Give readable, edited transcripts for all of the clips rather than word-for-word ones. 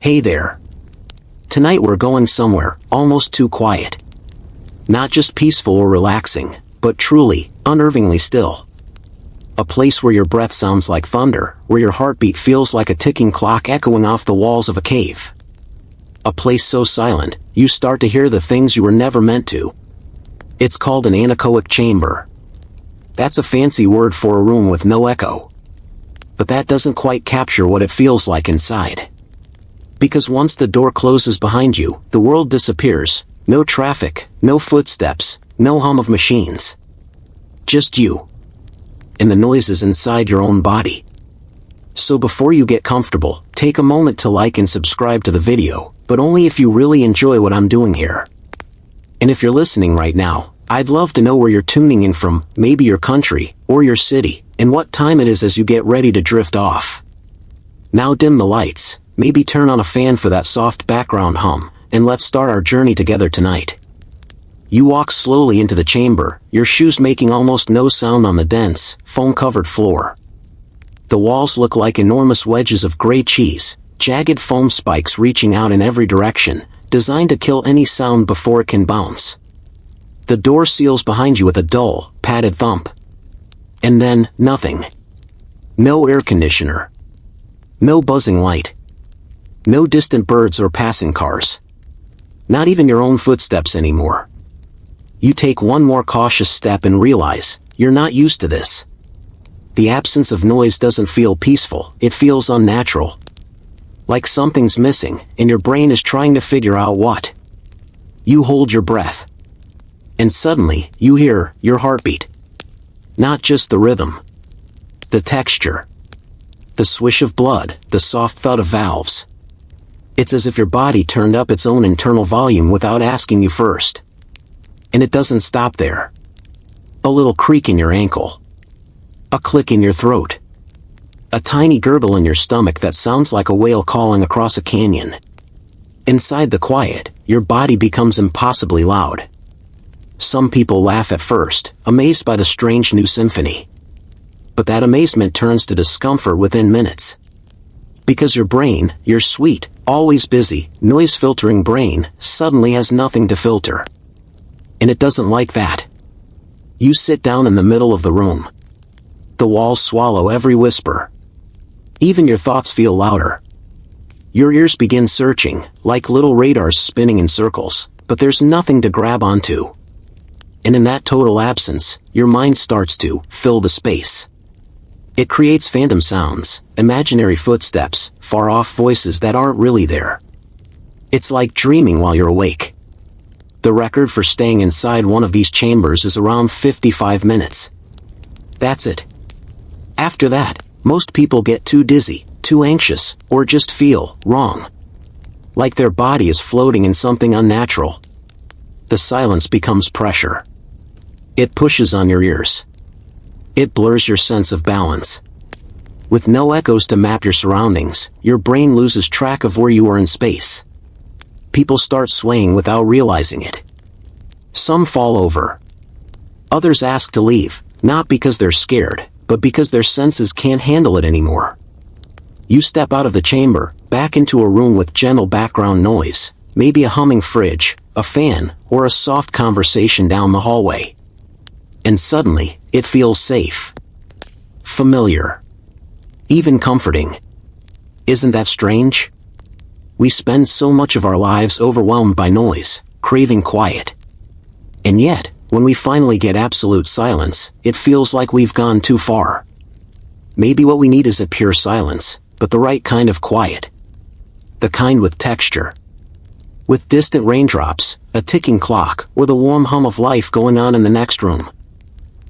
Hey there. Tonight we're going somewhere almost too quiet. Not just peaceful or relaxing, but truly, unnervingly still. A place where your breath sounds like thunder, where your heartbeat feels like a ticking clock echoing off the walls of a cave. A place so silent, you start to hear the things you were never meant to. It's called an anechoic chamber. That's a fancy word for a room with no echo. But that doesn't quite capture what it feels like inside. Because once the door closes behind you, the world disappears. No traffic, no footsteps, no hum of machines. Just you. And the noises inside your own body. So before you get comfortable, take a moment to like and subscribe to the video, but only if you really enjoy what I'm doing here. And if you're listening right now, I'd love to know where you're tuning in from, maybe your country, or your city, and what time it is as you get ready to drift off. Now dim the lights, maybe turn on a fan for that soft background hum, and let's start our journey together tonight. You walk slowly into the chamber, your shoes making almost no sound on the dense, foam-covered floor. The walls look like enormous wedges of gray cheese, jagged foam spikes reaching out in every direction, designed to kill any sound before it can bounce. The door seals behind you with a dull, padded thump. And then, nothing. No air conditioner. No buzzing light. No distant birds or passing cars. Not even your own footsteps anymore. You take one more cautious step and realize, you're not used to this. The absence of noise doesn't feel peaceful, it feels unnatural. Like something's missing, and your brain is trying to figure out what. You hold your breath. And suddenly, you hear your heartbeat. Not just the rhythm. The texture. The swish of blood, the soft thud of valves. It's as if your body turned up its own internal volume without asking you first. And it doesn't stop there. A little creak in your ankle. A click in your throat. A tiny gurgle in your stomach that sounds like a whale calling across a canyon. Inside the quiet, your body becomes impossibly loud. Some people laugh at first, amazed by the strange new symphony. But that amazement turns to discomfort within minutes. Because your brain, your sweet, always busy, noise-filtering brain, suddenly has nothing to filter. And it doesn't like that. You sit down in the middle of the room. The walls swallow every whisper. Even your thoughts feel louder. Your ears begin searching, like little radars spinning in circles, but there's nothing to grab onto. And in that total absence, your mind starts to fill the space. It creates phantom sounds, imaginary footsteps, far-off voices that aren't really there. It's like dreaming while you're awake. The record for staying inside one of these chambers is around 55 minutes. That's it. After that, most people get too dizzy, too anxious, or just feel wrong. Like their body is floating in something unnatural. The silence becomes pressure. It pushes on your ears. It blurs your sense of balance. With no echoes to map your surroundings, your brain loses track of where you are in space. People start swaying without realizing it. Some fall over. Others ask to leave, not because they're scared, but because their senses can't handle it anymore. You step out of the chamber, back into a room with gentle background noise, maybe a humming fridge, a fan, or a soft conversation down the hallway. And suddenly, it feels safe. Familiar. Even comforting. Isn't that strange? We spend so much of our lives overwhelmed by noise, craving quiet. And yet, when we finally get absolute silence, it feels like we've gone too far. Maybe what we need isn't pure silence, but the right kind of quiet. The kind with texture. With distant raindrops, a ticking clock, or the warm hum of life going on in the next room.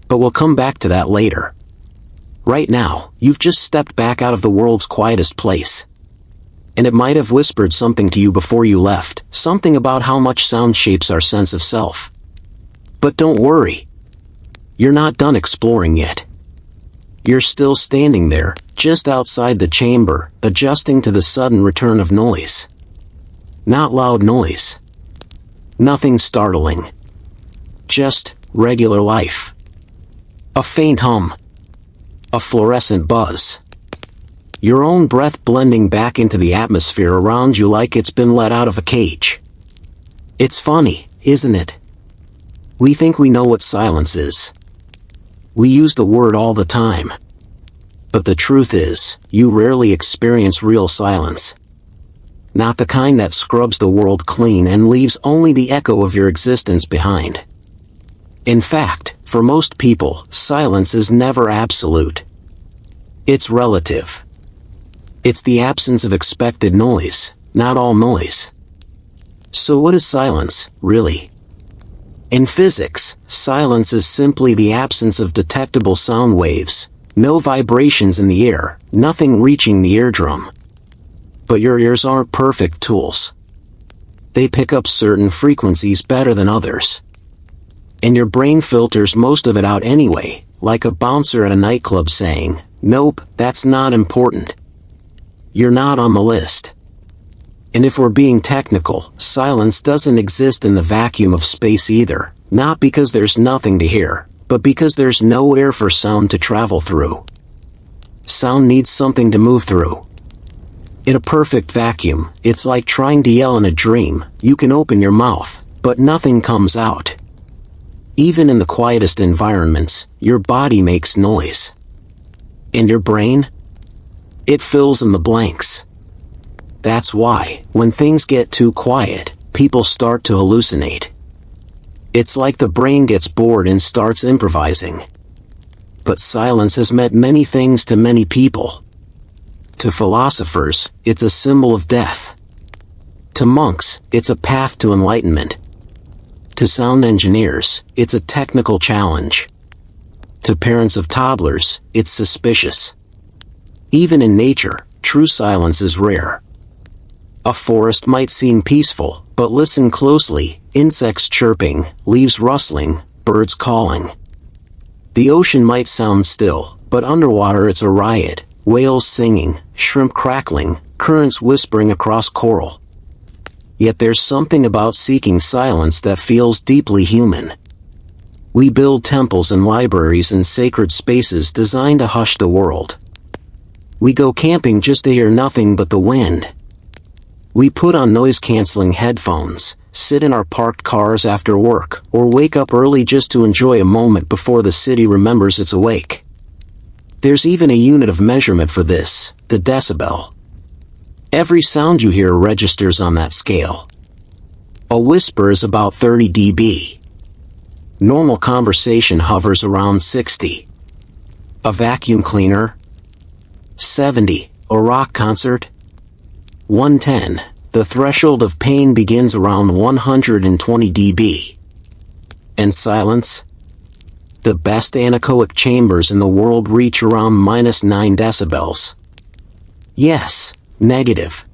But we'll come back to that later. Right now, you've just stepped back out of the world's quietest place. And it might have whispered something to you before you left, something about how much sound shapes our sense of self. But don't worry. You're not done exploring yet. You're still standing there, just outside the chamber, adjusting to the sudden return of noise. Not loud noise. Nothing startling. Just regular life. A faint hum. A fluorescent buzz. Your own breath blending back into the atmosphere around you like it's been let out of a cage. It's funny, isn't it? We think we know what silence is. We use the word all the time. But the truth is, you rarely experience real silence. Not the kind that scrubs the world clean and leaves only the echo of your existence behind. In fact, for most people, silence is never absolute. It's relative. It's the absence of expected noise, not all noise. So what is silence, really? In physics, silence is simply the absence of detectable sound waves, no vibrations in the air, nothing reaching the eardrum. But your ears aren't perfect tools. They pick up certain frequencies better than others. And your brain filters most of it out anyway, like a bouncer at a nightclub saying, "Nope, that's not important. You're not on the list." And if we're being technical, silence doesn't exist in the vacuum of space either, not because there's nothing to hear, but because there's no air for sound to travel through. Sound needs something to move through. In a perfect vacuum, it's like trying to yell in a dream. You can open your mouth, but nothing comes out. Even in the quietest environments, your body makes noise. And your brain? It fills in the blanks. That's why, when things get too quiet, people start to hallucinate. It's like the brain gets bored and starts improvising. But silence has meant many things to many people. To philosophers, it's a symbol of death. To monks, it's a path to enlightenment. To sound engineers, it's a technical challenge. To parents of toddlers, it's suspicious. Even in nature, true silence is rare. A forest might seem peaceful, but listen closely, insects chirping, leaves rustling, birds calling. The ocean might sound still, but underwater it's a riot, whales singing, shrimp crackling, currents whispering across coral. Yet there's something about seeking silence that feels deeply human. We build temples and libraries and sacred spaces designed to hush the world. We go camping just to hear nothing but the wind. We put on noise-canceling headphones, sit in our parked cars after work, or wake up early just to enjoy a moment before the city remembers it's awake. There's even a unit of measurement for this, the decibel. Every sound you hear registers on that scale. A whisper is about 30 dB. Normal conversation hovers around 60. A vacuum cleaner? 70. A rock concert? 110. The threshold of pain begins around 120 dB. And silence? The best anechoic chambers in the world reach around -9 decibels. Yes, negative.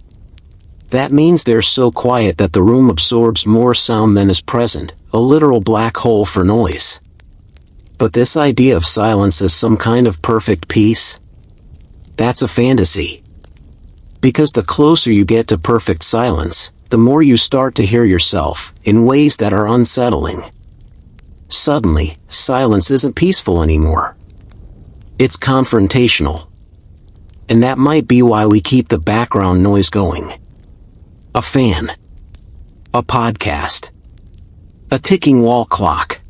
That means they're so quiet that the room absorbs more sound than is present, a literal black hole for noise. But this idea of silence as some kind of perfect peace? That's a fantasy. Because the closer you get to perfect silence, the more you start to hear yourself, in ways that are unsettling. Suddenly, silence isn't peaceful anymore. It's confrontational. And that might be why we keep the background noise going. A fan. A podcast. A ticking wall clock.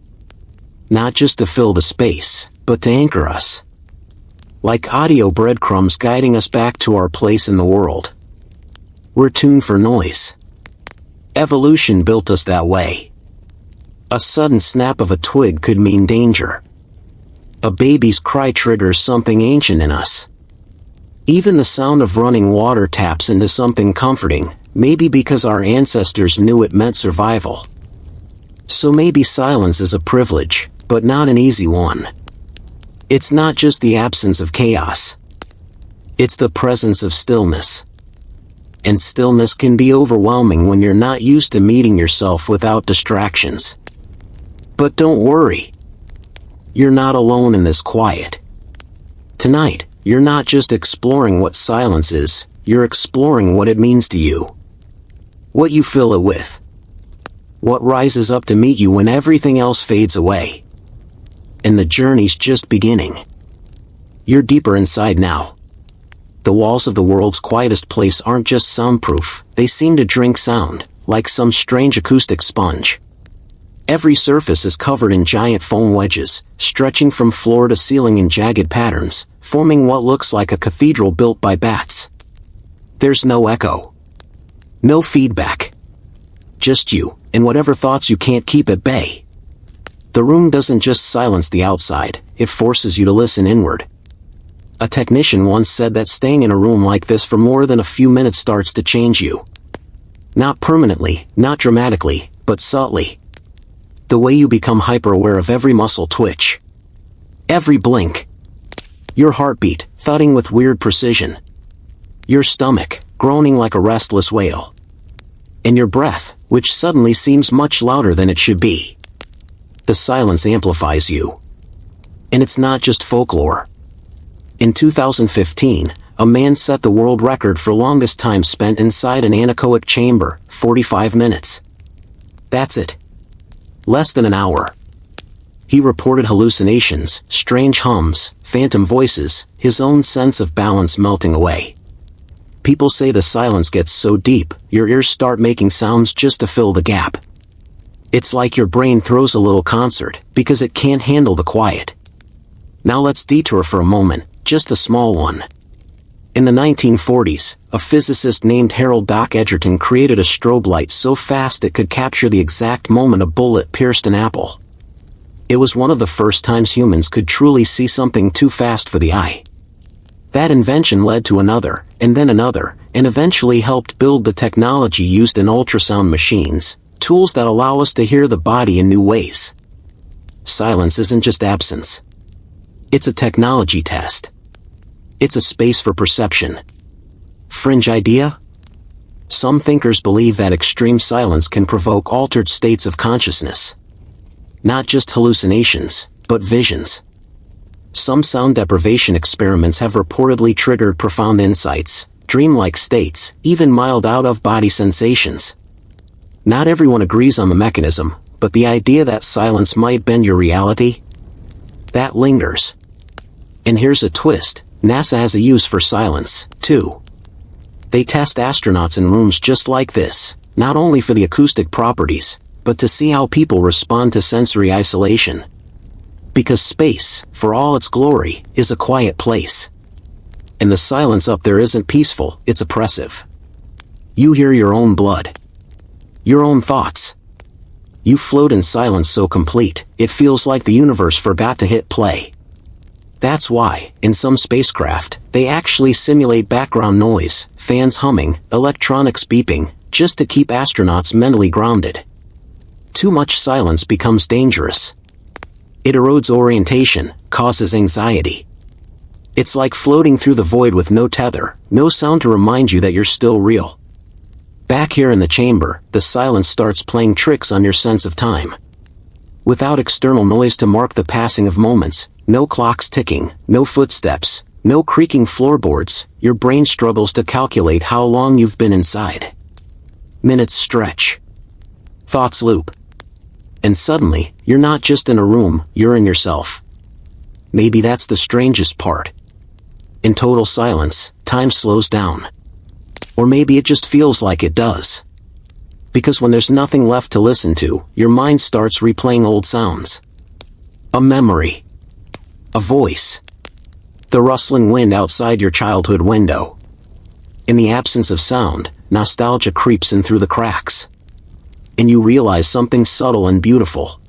Not just to fill the space, but to anchor us. Like audio breadcrumbs guiding us back to our place in the world. We're tuned for noise. Evolution built us that way. A sudden snap of a twig could mean danger. A baby's cry triggers something ancient in us. Even the sound of running water taps into something comforting, maybe because our ancestors knew it meant survival. So maybe silence is a privilege, but not an easy one. It's not just the absence of chaos. It's the presence of stillness. And stillness can be overwhelming when you're not used to meeting yourself without distractions. But don't worry. You're not alone in this quiet. Tonight, you're not just exploring what silence is, you're exploring what it means to you. What you fill it with. What rises up to meet you when everything else fades away. And the journey's just beginning. You're deeper inside now. The walls of the world's quietest place aren't just soundproof, they seem to drink sound, like some strange acoustic sponge. Every surface is covered in giant foam wedges, stretching from floor to ceiling in jagged patterns, forming what looks like a cathedral built by bats. There's no echo. No feedback. Just you, and whatever thoughts you can't keep at bay. The room doesn't just silence the outside, it forces you to listen inward. A technician once said that staying in a room like this for more than a few minutes starts to change you. Not permanently, not dramatically, but subtly. The way you become hyper-aware of every muscle twitch. Every blink. Your heartbeat, thudding with weird precision. Your stomach, groaning like a restless whale. And your breath, which suddenly seems much louder than it should be. The silence amplifies you. And it's not just folklore. In 2015, a man set the world record for longest time spent inside an anechoic chamber, 45 minutes. That's it. Less than an hour. He reported hallucinations, strange hums, phantom voices, his own sense of balance melting away. People say the silence gets so deep, your ears start making sounds just to fill the gap. It's like your brain throws a little concert, because it can't handle the quiet. Now let's detour for a moment, just a small one. In the 1940s, a physicist named Harold Doc Edgerton created a strobe light so fast it could capture the exact moment a bullet pierced an apple. It was one of the first times humans could truly see something too fast for the eye. That invention led to another, and then another, and eventually helped build the technology used in ultrasound machines, tools that allow us to hear the body in new ways. Silence isn't just absence. It's a technology test. It's a space for perception. Fringe idea? Some thinkers believe that extreme silence can provoke altered states of consciousness. Not just hallucinations, but visions. Some sound deprivation experiments have reportedly triggered profound insights, dreamlike states, even mild out-of-body sensations. Not everyone agrees on the mechanism, but the idea that silence might bend your reality? That lingers. And here's a twist. NASA has a use for silence, too. They test astronauts in rooms just like this, not only for the acoustic properties, but to see how people respond to sensory isolation. Because space, for all its glory, is a quiet place. And the silence up there isn't peaceful, it's oppressive. You hear your own blood. Your own thoughts. You float in silence so complete, it feels like the universe forgot to hit play. That's why, in some spacecraft, they actually simulate background noise, fans humming, electronics beeping, just to keep astronauts mentally grounded. Too much silence becomes dangerous. It erodes orientation, causes anxiety. It's like floating through the void with no tether, no sound to remind you that you're still real. Back here in the chamber, the silence starts playing tricks on your sense of time. Without external noise to mark the passing of moments, no clocks ticking, no footsteps, no creaking floorboards, your brain struggles to calculate how long you've been inside. Minutes stretch. Thoughts loop. And suddenly, you're not just in a room, you're in yourself. Maybe that's the strangest part. In total silence, time slows down. Or maybe it just feels like it does. Because when there's nothing left to listen to, your mind starts replaying old sounds. A memory. A voice. The rustling wind outside your childhood window. In the absence of sound, nostalgia creeps in through the cracks. And you realize something subtle and beautiful.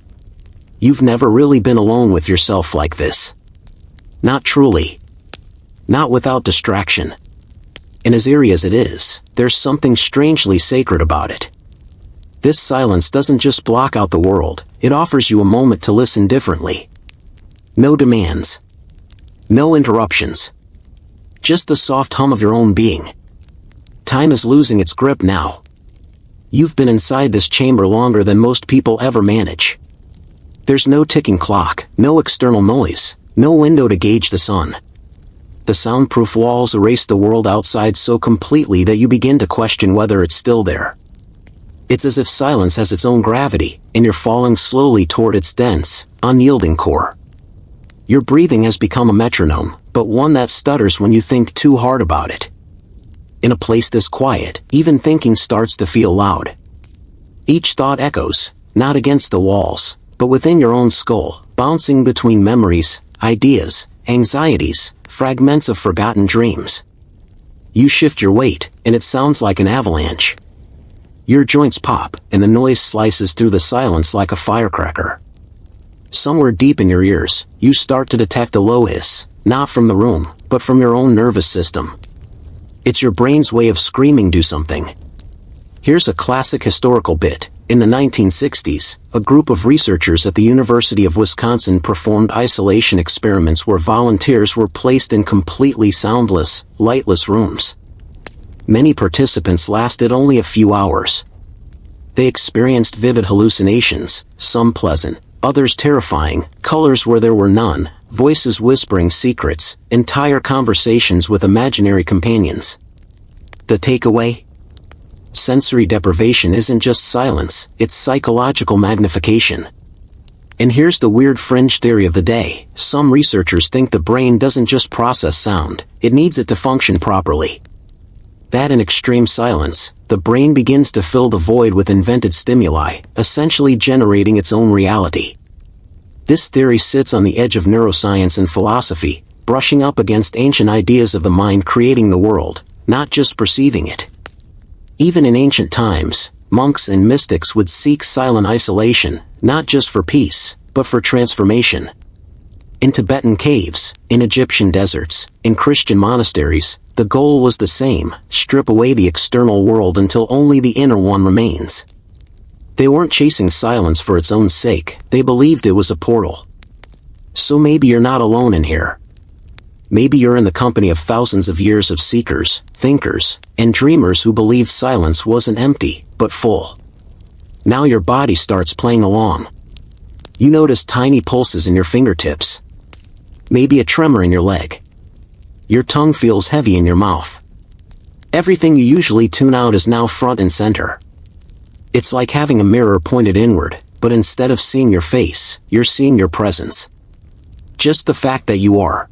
You've never really been alone with yourself like this. Not truly. Not without distraction. And as eerie as it is, there's something strangely sacred about it. This silence doesn't just block out the world, it offers you a moment to listen differently. No demands. No interruptions. Just the soft hum of your own being. Time is losing its grip now. You've been inside this chamber longer than most people ever manage. There's no ticking clock, no external noise, no window to gauge the sun. The soundproof walls erase the world outside so completely that you begin to question whether it's still there. It's as if silence has its own gravity, and you're falling slowly toward its dense, unyielding core. Your breathing has become a metronome, but one that stutters when you think too hard about it. In a place this quiet, even thinking starts to feel loud. Each thought echoes, not against the walls, but within your own skull, bouncing between memories, ideas, anxieties, fragments of forgotten dreams. You shift your weight, and it sounds like an avalanche. Your joints pop, and the noise slices through the silence like a firecracker. Somewhere deep in your ears, you start to detect a low hiss, not from the room, but from your own nervous system. It's your brain's way of screaming, "Do something." Here's a classic historical bit. In the 1960s, a group of researchers at the University of Wisconsin performed isolation experiments where volunteers were placed in completely soundless, lightless rooms. Many participants lasted only a few hours. They experienced vivid hallucinations, some pleasant, others terrifying, colors where there were none, voices whispering secrets, entire conversations with imaginary companions. The takeaway? Sensory deprivation isn't just silence, it's psychological magnification. And here's the weird fringe theory of the day. Some researchers think the brain doesn't just process sound, it needs it to function properly. That in extreme silence, the brain begins to fill the void with invented stimuli, essentially generating its own reality. This theory sits on the edge of neuroscience and philosophy, brushing up against ancient ideas of the mind creating the world, not just perceiving it. Even in ancient times, monks and mystics would seek silent isolation, not just for peace, but for transformation. In Tibetan caves, in Egyptian deserts, in Christian monasteries, the goal was the same: strip away the external world until only the inner one remains. They weren't chasing silence for its own sake, they believed it was a portal. So maybe you're not alone in here. Maybe you're in the company of thousands of years of seekers, thinkers, and dreamers who believed silence wasn't empty, but full. Now your body starts playing along. You notice tiny pulses in your fingertips. Maybe a tremor in your leg. Your tongue feels heavy in your mouth. Everything you usually tune out is now front and center. It's like having a mirror pointed inward, but instead of seeing your face, you're seeing your presence. Just the fact that you are.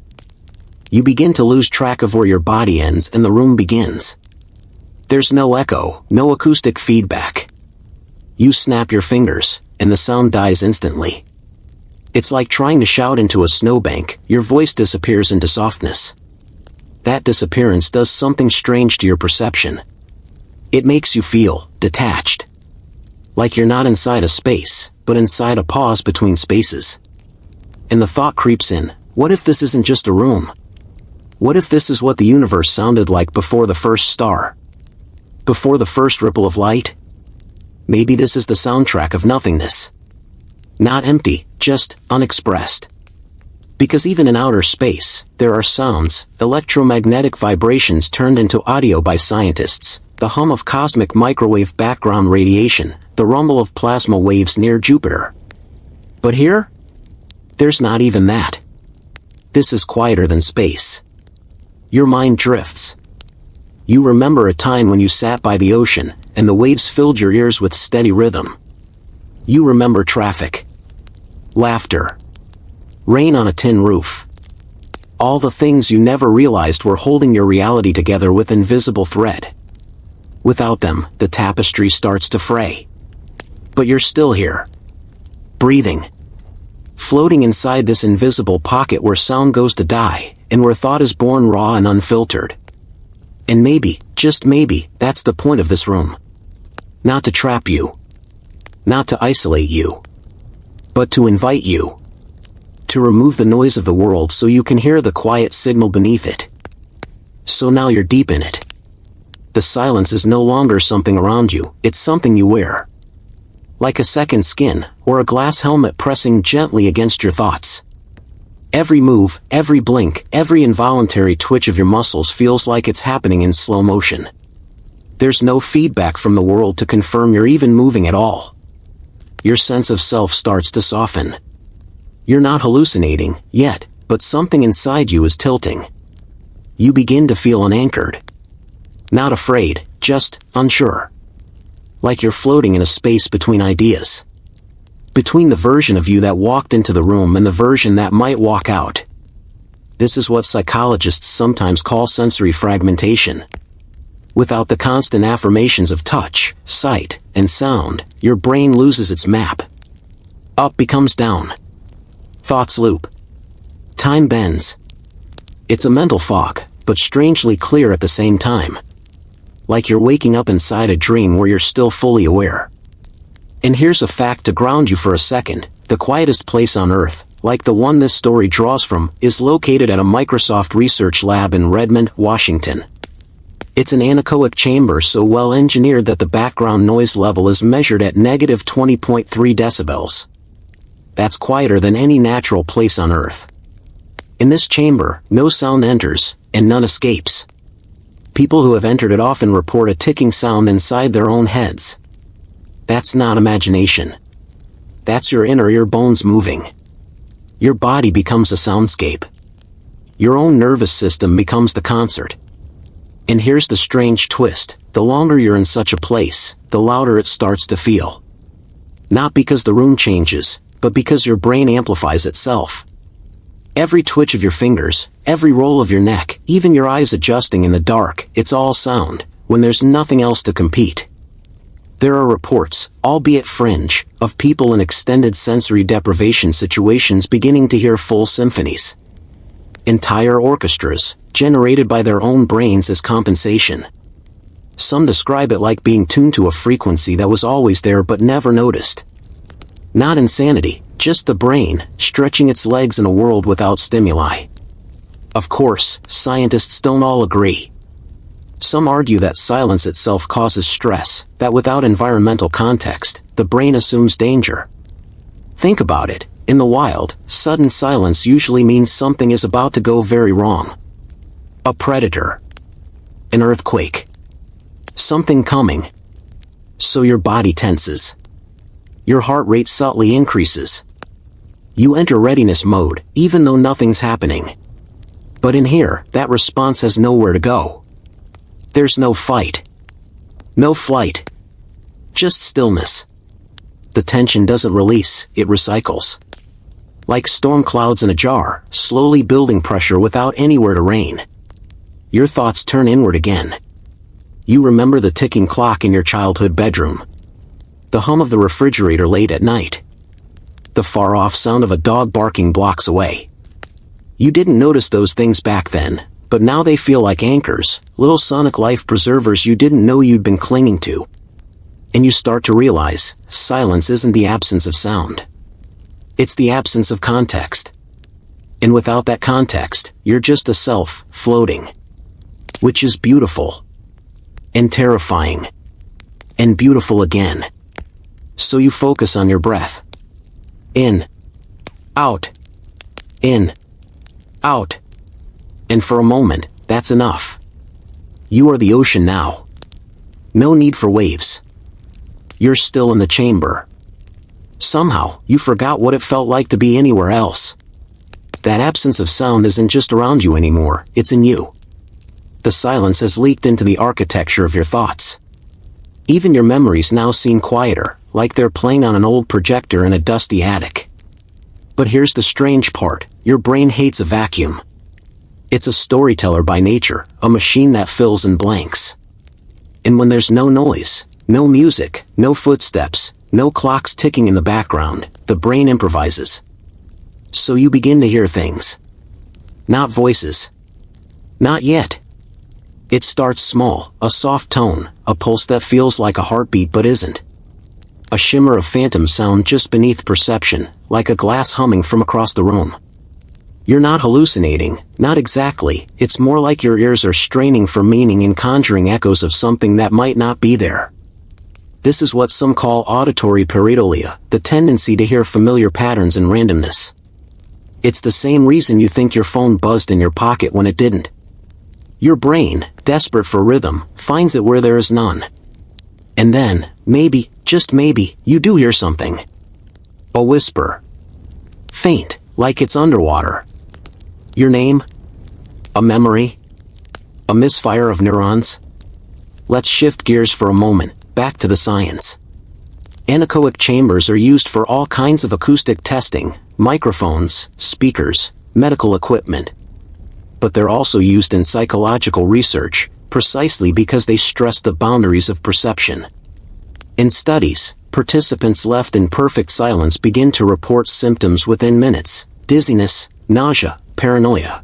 You begin to lose track of where your body ends and the room begins. There's no echo, no acoustic feedback. You snap your fingers, and the sound dies instantly. It's like trying to shout into a snowbank, your voice disappears into softness. That disappearance does something strange to your perception. It makes you feel detached. Like you're not inside a space, but inside a pause between spaces. And the thought creeps in, what if this isn't just a room? What if this is what the universe sounded like before the first star? Before the first ripple of light? Maybe this is the soundtrack of nothingness. Not empty, just unexpressed. Because even in outer space, there are sounds, electromagnetic vibrations turned into audio by scientists, the hum of cosmic microwave background radiation, the rumble of plasma waves near Jupiter. But here? There's not even that. This is quieter than space. Your mind drifts. You remember a time when you sat by the ocean, and the waves filled your ears with steady rhythm. You remember traffic. Laughter. Rain on a tin roof. All the things you never realized were holding your reality together with invisible thread. Without them, the tapestry starts to fray. But you're still here. Breathing. Floating inside this invisible pocket where sound goes to die, and where thought is born raw and unfiltered. And maybe, just maybe, that's the point of this room. Not to trap you. Not to isolate you. But to invite you. To remove the noise of the world so you can hear the quiet signal beneath it. So now you're deep in it. The silence is no longer something around you, it's something you wear. Like a second skin, or a glass helmet pressing gently against your thoughts. Every move, every blink, every involuntary twitch of your muscles feels like it's happening in slow motion. There's no feedback from the world to confirm you're even moving at all. Your sense of self starts to soften. You're not hallucinating, yet, but something inside you is tilting. You begin to feel unanchored. Not afraid, just unsure. Like you're floating in a space between ideas. Between the version of you that walked into the room and the version that might walk out. This is what psychologists sometimes call sensory fragmentation. Without the constant affirmations of touch, sight, and sound, your brain loses its map. Up becomes down. Thoughts loop. Time bends. It's a mental fog, but strangely clear at the same time. Like you're waking up inside a dream where you're still fully aware. And here's a fact to ground you for a second: the quietest place on Earth, like the one this story draws from, is located at a Microsoft research lab in Redmond, Washington. It's an anechoic chamber so well engineered that the background noise level is measured at negative 20.3 decibels. That's quieter than any natural place on Earth. In this chamber, no sound enters, and none escapes. People who have entered it often report a ticking sound inside their own heads. That's not imagination. That's your inner bones moving. Your body becomes a soundscape. Your own nervous system becomes the concert. And here's the strange twist: the longer you're in such a place, the louder it starts to feel. Not because the room changes, but because your brain amplifies itself. Every twitch of your fingers, every roll of your neck, even your eyes adjusting in the dark, it's all sound, when there's nothing else to compete. There are reports, albeit fringe, of people in extended sensory deprivation situations beginning to hear full symphonies. Entire orchestras, generated by their own brains as compensation. Some describe it like being tuned to a frequency that was always there but never noticed. Not insanity, just the brain, stretching its legs in a world without stimuli. Of course, scientists don't all agree. Some argue that silence itself causes stress, that without environmental context, the brain assumes danger. Think about it: in the wild, sudden silence usually means something is about to go very wrong. A predator. An earthquake. Something coming. So your body tenses. Your heart rate subtly increases. You enter readiness mode, even though nothing's happening. But in here, that response has nowhere to go. There's no fight. No flight. Just stillness. The tension doesn't release, it recycles. Like storm clouds in a jar, slowly building pressure without anywhere to rain. Your thoughts turn inward again. You remember the ticking clock in your childhood bedroom. The hum of the refrigerator late at night. The far-off sound of a dog barking blocks away. You didn't notice those things back then, but now they feel like anchors, little sonic life preservers you didn't know you'd been clinging to. And you start to realize, silence isn't the absence of sound. It's the absence of context. And without that context, you're just a self, floating. Which is beautiful. And terrifying. And beautiful again. So you focus on your breath. In. Out. In. Out. And for a moment, that's enough. You are the ocean now. No need for waves. You're still in the chamber. Somehow, you forgot what it felt like to be anywhere else. That absence of sound isn't just around you anymore, it's in you. The silence has leaked into the architecture of your thoughts. Even your memories now seem quieter, like they're playing on an old projector in a dusty attic. But here's the strange part: your brain hates a vacuum. It's a storyteller by nature, a machine that fills in blanks. And when there's no noise, no music, no footsteps, no clocks ticking in the background, the brain improvises. So you begin to hear things. Not voices. Not yet. It starts small, a soft tone, a pulse that feels like a heartbeat but isn't. A shimmer of phantom sound just beneath perception, like a glass humming from across the room. You're not hallucinating, not exactly, it's more like your ears are straining for meaning and conjuring echoes of something that might not be there. This is what some call auditory pareidolia, the tendency to hear familiar patterns in randomness. It's the same reason you think your phone buzzed in your pocket when it didn't. Your brain, desperate for rhythm, finds it where there is none. And then, maybe, just maybe, you do hear something. A whisper. Faint, like it's underwater. Your name? A memory? A misfire of neurons? Let's shift gears for a moment, back to the science. Anechoic chambers are used for all kinds of acoustic testing: microphones, speakers, medical equipment. but they're also used in psychological research, precisely because they stress the boundaries of perception. In studies, participants left in perfect silence begin to report symptoms within minutes: dizziness, nausea, paranoia.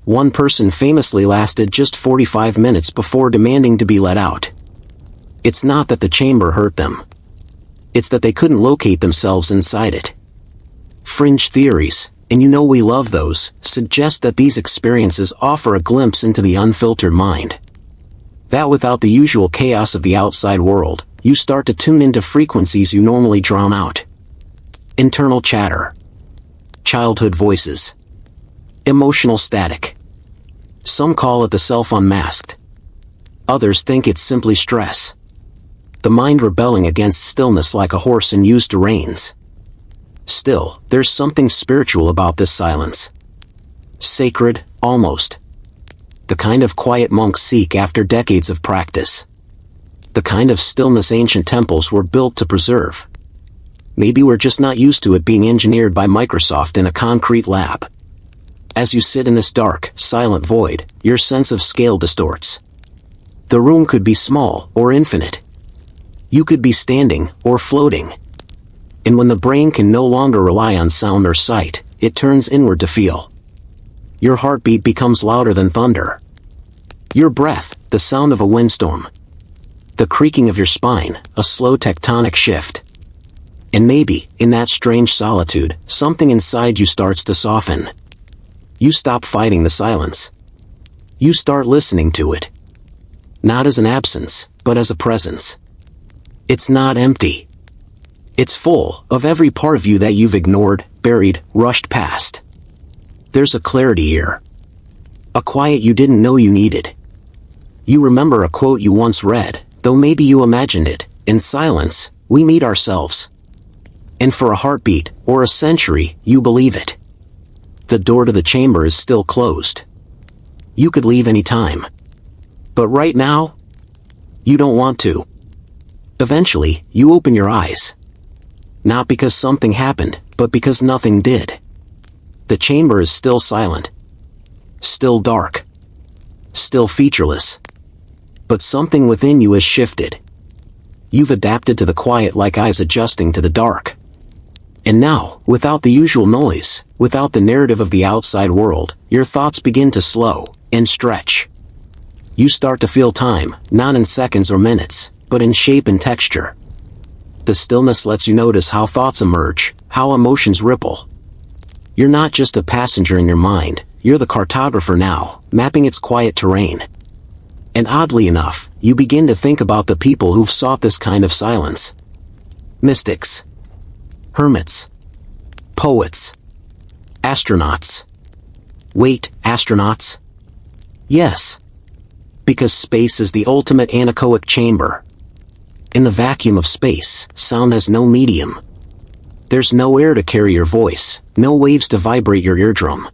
One person famously lasted just 45 minutes before demanding to be let out. It's not that the chamber hurt them. It's that they couldn't locate themselves inside it. Fringe theories, and you know we love those, suggest that these experiences offer a glimpse into the unfiltered mind. That without the usual chaos of the outside world, you start to tune into frequencies you normally drown out. Internal chatter. Childhood voices. Emotional static. Some call it the self unmasked. Others think it's simply stress. The mind rebelling against stillness like a horse in used reins. Still, there's something spiritual about this silence. Sacred, almost. The kind of quiet monks seek after decades of practice. The kind of stillness ancient temples were built to preserve. Maybe we're just not used to it being engineered by Microsoft in a concrete lab. As you sit in this dark, silent void, your sense of scale distorts. The room could be small or infinite. You could be standing or floating. And when the brain can no longer rely on sound or sight, it turns inward to feel. Your heartbeat becomes louder than thunder. Your breath, the sound of a windstorm. The creaking of your spine, a slow tectonic shift. And maybe, in that strange solitude, something inside you starts to soften. You stop fighting the silence. You start listening to it. Not as an absence, but as a presence. It's not empty. It's full of every part of you that you've ignored, buried, rushed past. There's a clarity here. A quiet you didn't know you needed. You remember a quote you once read, though maybe you imagined it: in silence, we meet ourselves. And for a heartbeat, or a century, you believe it. The door to the chamber is still closed. You could leave any time. But right now, you don't want to. Eventually, you open your eyes. Not because something happened, but because nothing did. The chamber is still silent. Still dark. Still featureless. But something within you has shifted. You've adapted to the quiet like eyes adjusting to the dark. And now, without the usual noise, without the narrative of the outside world, your thoughts begin to slow and stretch. You start to feel time, not in seconds or minutes, but in shape and texture. The stillness lets you notice how thoughts emerge, how emotions ripple. You're not just a passenger in your mind, you're the cartographer now, mapping its quiet terrain. And oddly enough, you begin to think about the people who've sought this kind of silence. Mystics. Hermits. Poets. Astronauts. Wait, astronauts? Yes. Because space is the ultimate anechoic chamber. In the vacuum of space, sound has no medium. There's no air to carry your voice, no waves to vibrate your eardrum.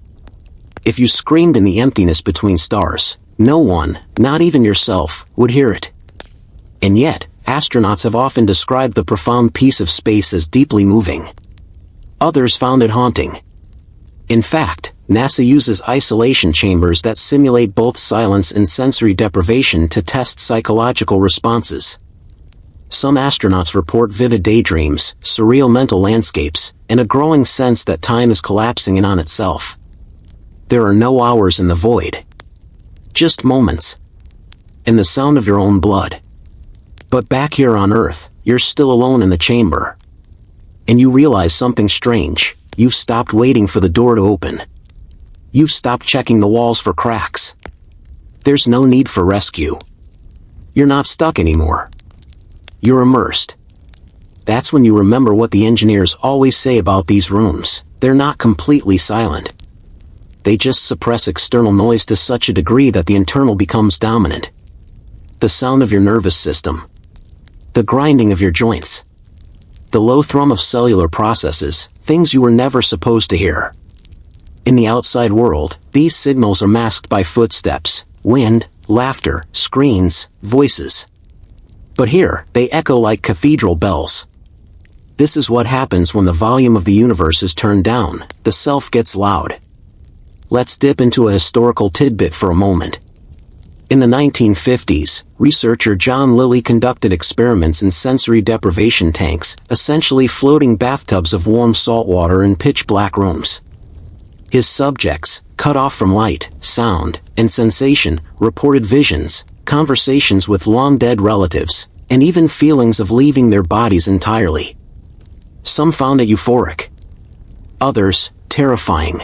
If you screamed in the emptiness between stars, no one, not even yourself, would hear it. And yet, astronauts have often described the profound peace of space as deeply moving. Others found it haunting. In fact, NASA uses isolation chambers that simulate both silence and sensory deprivation to test psychological responses. Some astronauts report vivid daydreams, surreal mental landscapes, and a growing sense that time is collapsing in on itself. There are no hours in the void. Just moments. And the sound of your own blood. But back here on Earth, you're still alone in the chamber. And you realize something strange. You've stopped waiting for the door to open. You've stopped checking the walls for cracks. There's no need for rescue. You're not stuck anymore. You're immersed. That's when you remember what the engineers always say about these rooms: they're not completely silent. They just suppress external noise to such a degree that the internal becomes dominant. The sound of your nervous system. The grinding of your joints. The low thrum of cellular processes, things you were never supposed to hear. In the outside world, these signals are masked by footsteps, wind, laughter, screens, voices. But here, they echo like cathedral bells. This is what happens when the volume of the universe is turned down: the self gets loud. let's dip into a historical tidbit for a moment. In the 1950s, researcher John Lilly conducted experiments in sensory deprivation tanks, essentially floating bathtubs of warm salt water in pitch-black rooms. His subjects, cut off from light, sound, and sensation, reported visions, conversations with long-dead relatives, and even feelings of leaving their bodies entirely. Some found it euphoric. Others, terrifying.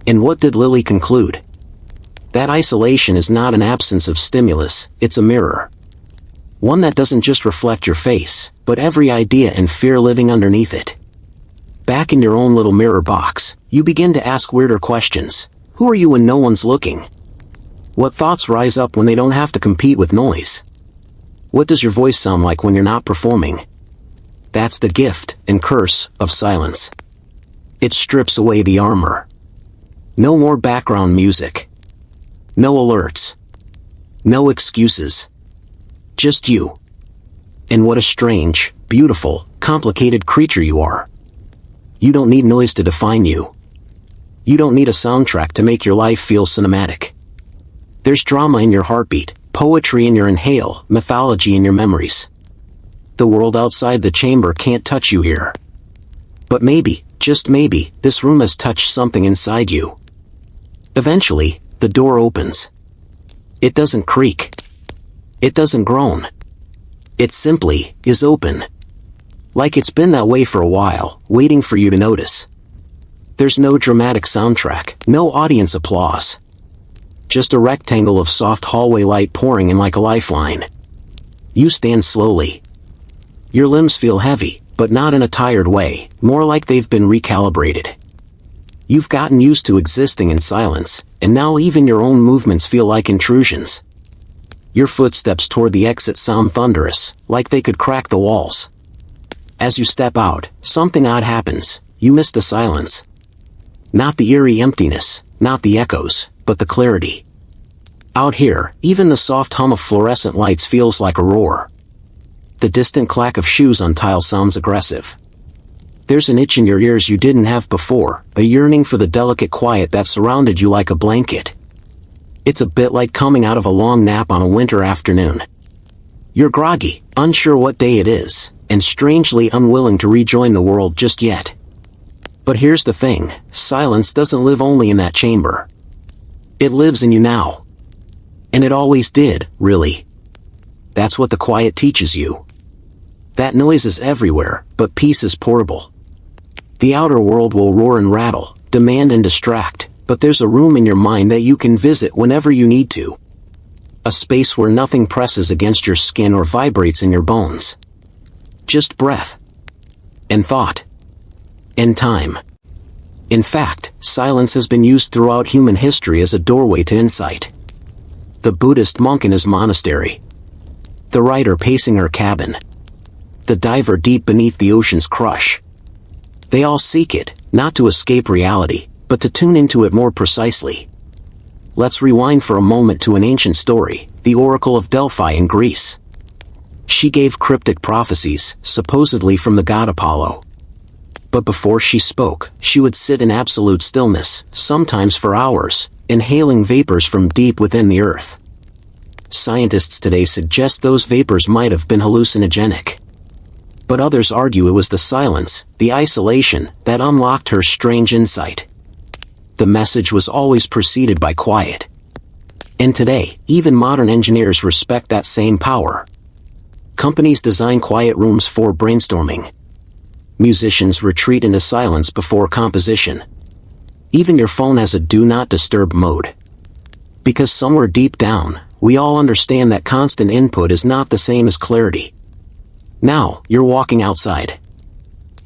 And what did Lilly conclude? That isolation is not an absence of stimulus, it's a mirror. One that doesn't just reflect your face, but every idea and fear living underneath it. Back in your own little mirror box, you begin to ask weirder questions. Who are you when no one's looking? What thoughts rise up when they don't have to compete with noise? What does your voice sound like when you're not performing? That's the gift and curse of silence. It strips away the armor. No more background music. No alerts. No excuses. Just you. And what a strange, beautiful, complicated creature you are. You don't need noise to define you. You don't need a soundtrack to make your life feel cinematic. There's drama in your heartbeat, poetry in your inhale, mythology in your memories. The world outside the chamber can't touch you here. But maybe, just maybe, this room has touched something inside you. Eventually, the door opens. It doesn't creak. It doesn't groan. It simply is open. Like it's been that way for a while, waiting for you to notice. There's no dramatic soundtrack, no audience applause. Just a rectangle of soft hallway light pouring in like a lifeline. You stand slowly. Your limbs feel heavy, but not in a tired way, more like they've been recalibrated. You've gotten used to existing in silence, and now even your own movements feel like intrusions. Your footsteps toward the exit sound thunderous, like they could crack the walls. As you step out, something odd happens. You miss the silence. Not the eerie emptiness, not the echoes, but the clarity. Out here, even the soft hum of fluorescent lights feels like a roar. The distant clack of shoes on tile sounds aggressive. There's an itch in your ears you didn't have before, a yearning for the delicate quiet that surrounded you like a blanket. It's a bit like coming out of a long nap on a winter afternoon. You're groggy, unsure what day it is, and strangely unwilling to rejoin the world just yet. But here's the thing, silence doesn't live only in that chamber. It lives in you now. And it always did, really. That's what the quiet teaches you. That noise is everywhere, but peace is portable. The outer world will roar and rattle, demand and distract, but there's a room in your mind that you can visit whenever you need to. A space where nothing presses against your skin or vibrates in your bones. Just breath. And thought. And time. In fact, silence has been used throughout human history as a doorway to insight. The Buddhist monk in his monastery. The writer pacing her cabin. The diver deep beneath the ocean's crush. They all seek it, not to escape reality, but to tune into it more precisely. Let's rewind for a moment to an ancient story, the Oracle of Delphi in Greece. She gave cryptic prophecies, supposedly from the god Apollo. But before she spoke, she would sit in absolute stillness, sometimes for hours, inhaling vapors from deep within the earth. Scientists today suggest those vapors might have been hallucinogenic. But others argue it was the silence, the isolation, that unlocked her strange insight. The message was always preceded by quiet. And today, even modern engineers respect that same power. Companies design quiet rooms for brainstorming. Musicians retreat into silence before composition. Even your phone has a do not disturb mode. Because somewhere deep down, we all understand that constant input is not the same as clarity. Now, you're walking outside.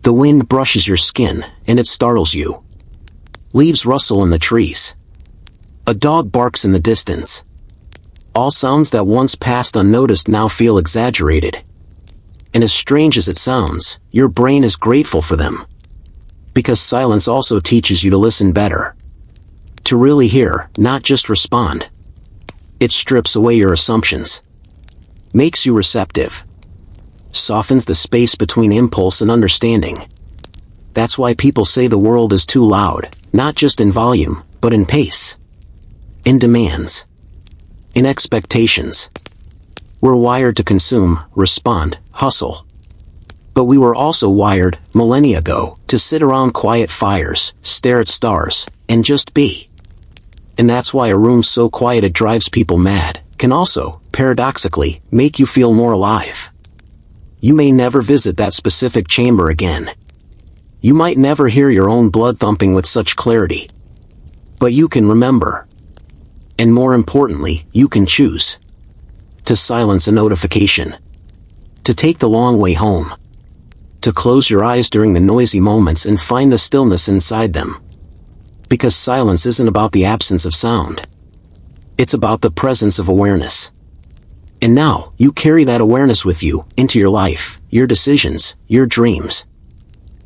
The wind brushes your skin, and it startles you. Leaves rustle in the trees. A dog barks in the distance. All sounds that once passed unnoticed now feel exaggerated. And as strange as it sounds, your brain is grateful for them. Because silence also teaches you to listen better. To really hear, not just respond. It strips away your assumptions. Makes you receptive. Softens the space between impulse and understanding. That's why people say the world is too loud, not just in volume, but in pace, in demands, in expectations. We're wired to consume, respond, hustle. But we were also wired, millennia ago, to sit around quiet fires, stare at stars, and just be. And that's why a room so quiet it drives people mad can also, paradoxically, make you feel more alive. You may never visit that specific chamber again. You might never hear your own blood thumping with such clarity. But you can remember. And more importantly, you can choose to silence a notification, to take the long way home, to close your eyes during the noisy moments and find the stillness inside them. Because silence isn't about the absence of sound. It's about the presence of awareness. And now, you carry that awareness with you, into your life, your decisions, your dreams.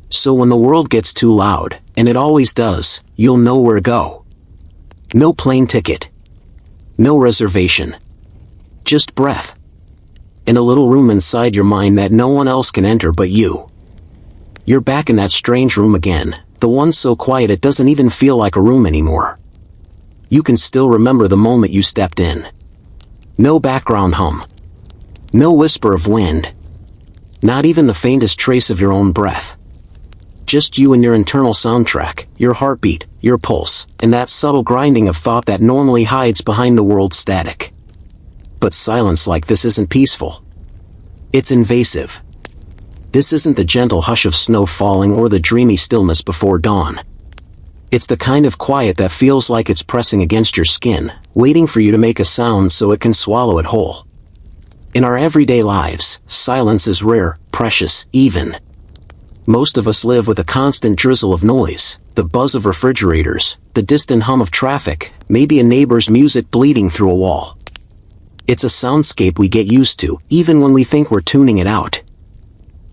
So when the world gets too loud, and it always does, you'll know where to go. No plane ticket. No reservation. Just breath. In a little room inside your mind that no one else can enter but you. You're back in that strange room again, the one so quiet it doesn't even feel like a room anymore. You can still remember the moment you stepped in. No background hum. No whisper of wind. Not even the faintest trace of your own breath. Just you and your internal soundtrack, your heartbeat, your pulse, and that subtle grinding of thought that normally hides behind the world's static. But silence like this isn't peaceful. It's invasive. This isn't the gentle hush of snow falling or the dreamy stillness before dawn. It's the kind of quiet that feels like it's pressing against your skin, waiting for you to make a sound so it can swallow it whole. In our everyday lives, silence is rare, precious, even. Most of us live with a constant drizzle of noise, the buzz of refrigerators, the distant hum of traffic, maybe a neighbor's music bleeding through a wall. It's a soundscape we get used to, even when we think we're tuning it out.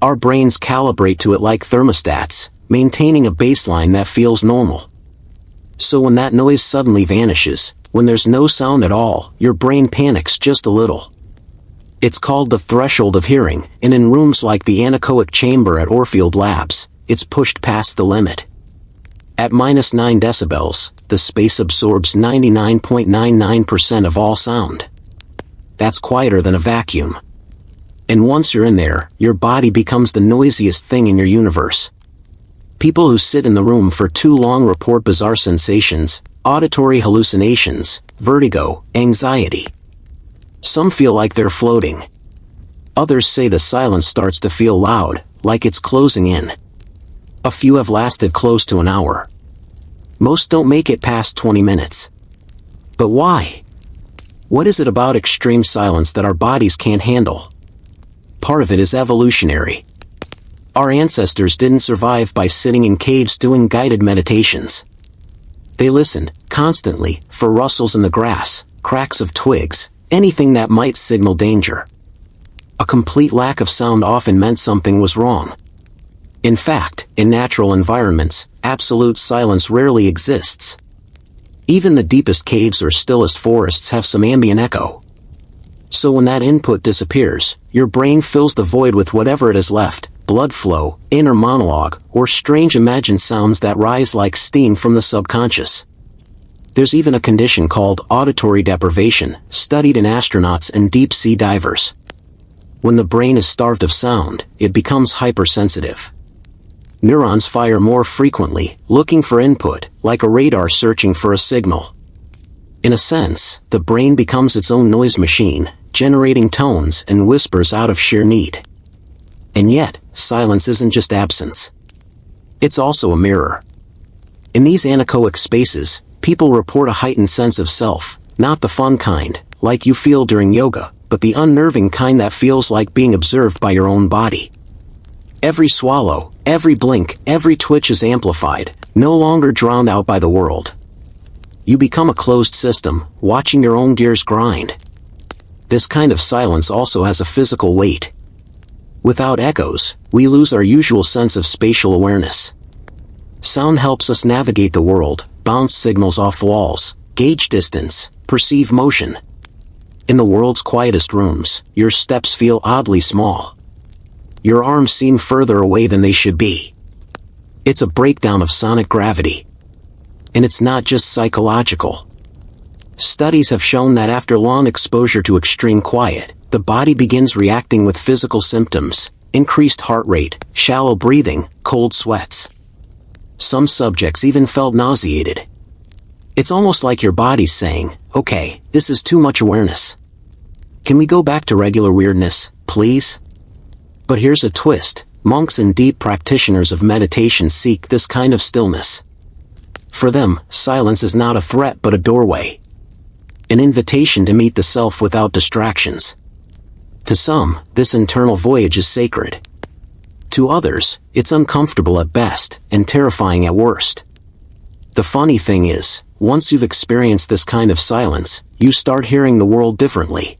Our brains calibrate to it like thermostats, maintaining a baseline that feels normal. So when that noise suddenly vanishes, when there's no sound at all, your brain panics just a little. It's called the threshold of hearing, and in rooms like the anechoic chamber at Orfield Labs, it's pushed past the limit. At -9 decibels, the space absorbs 99.99% of all sound. That's quieter than a vacuum. And once you're in there, your body becomes the noisiest thing in your universe. People who sit in the room for too long report bizarre sensations, auditory hallucinations, vertigo, anxiety. Some feel like they're floating. Others say the silence starts to feel loud, like it's closing in. A few have lasted close to an hour. Most don't make it past 20 minutes. But why? What is it about extreme silence that our bodies can't handle? Part of it is evolutionary. Our ancestors didn't survive by sitting in caves doing guided meditations. They listened, constantly, for rustles in the grass, cracks of twigs, anything that might signal danger. A complete lack of sound often meant something was wrong. In fact, in natural environments, absolute silence rarely exists. Even the deepest caves or stillest forests have some ambient echo. So when that input disappears, your brain fills the void with whatever it has left, blood flow, inner monologue, or strange imagined sounds that rise like steam from the subconscious. There's even a condition called auditory deprivation, studied in astronauts and deep-sea divers. When the brain is starved of sound, it becomes hypersensitive. Neurons fire more frequently, looking for input, like a radar searching for a signal. In a sense, the brain becomes its own noise machine, generating tones and whispers out of sheer need. And yet, silence isn't just absence. It's also a mirror. In these anechoic spaces, people report a heightened sense of self, not the fun kind, like you feel during yoga, but the unnerving kind that feels like being observed by your own body. Every swallow, every blink, every twitch is amplified, no longer drowned out by the world. You become a closed system, watching your own gears grind. This kind of silence also has a physical weight. Without echoes, we lose our usual sense of spatial awareness. Sound helps us navigate the world, bounce signals off walls, gauge distance, perceive motion. In the world's quietest rooms, your steps feel oddly small. Your arms seem further away than they should be. It's a breakdown of sonic gravity. And it's not just psychological. Studies have shown that after long exposure to extreme quiet, the body begins reacting with physical symptoms, increased heart rate, shallow breathing, cold sweats. Some subjects even felt nauseated. It's almost like your body's saying, okay, this is too much awareness. Can we go back to regular weirdness, please? But here's a twist. Monks and deep practitioners of meditation seek this kind of stillness. For them, silence is not a threat but a doorway. An invitation to meet the self without distractions. To some, this internal voyage is sacred. To others, it's uncomfortable at best and terrifying at worst. The funny thing is, once you've experienced this kind of silence, you start hearing the world differently.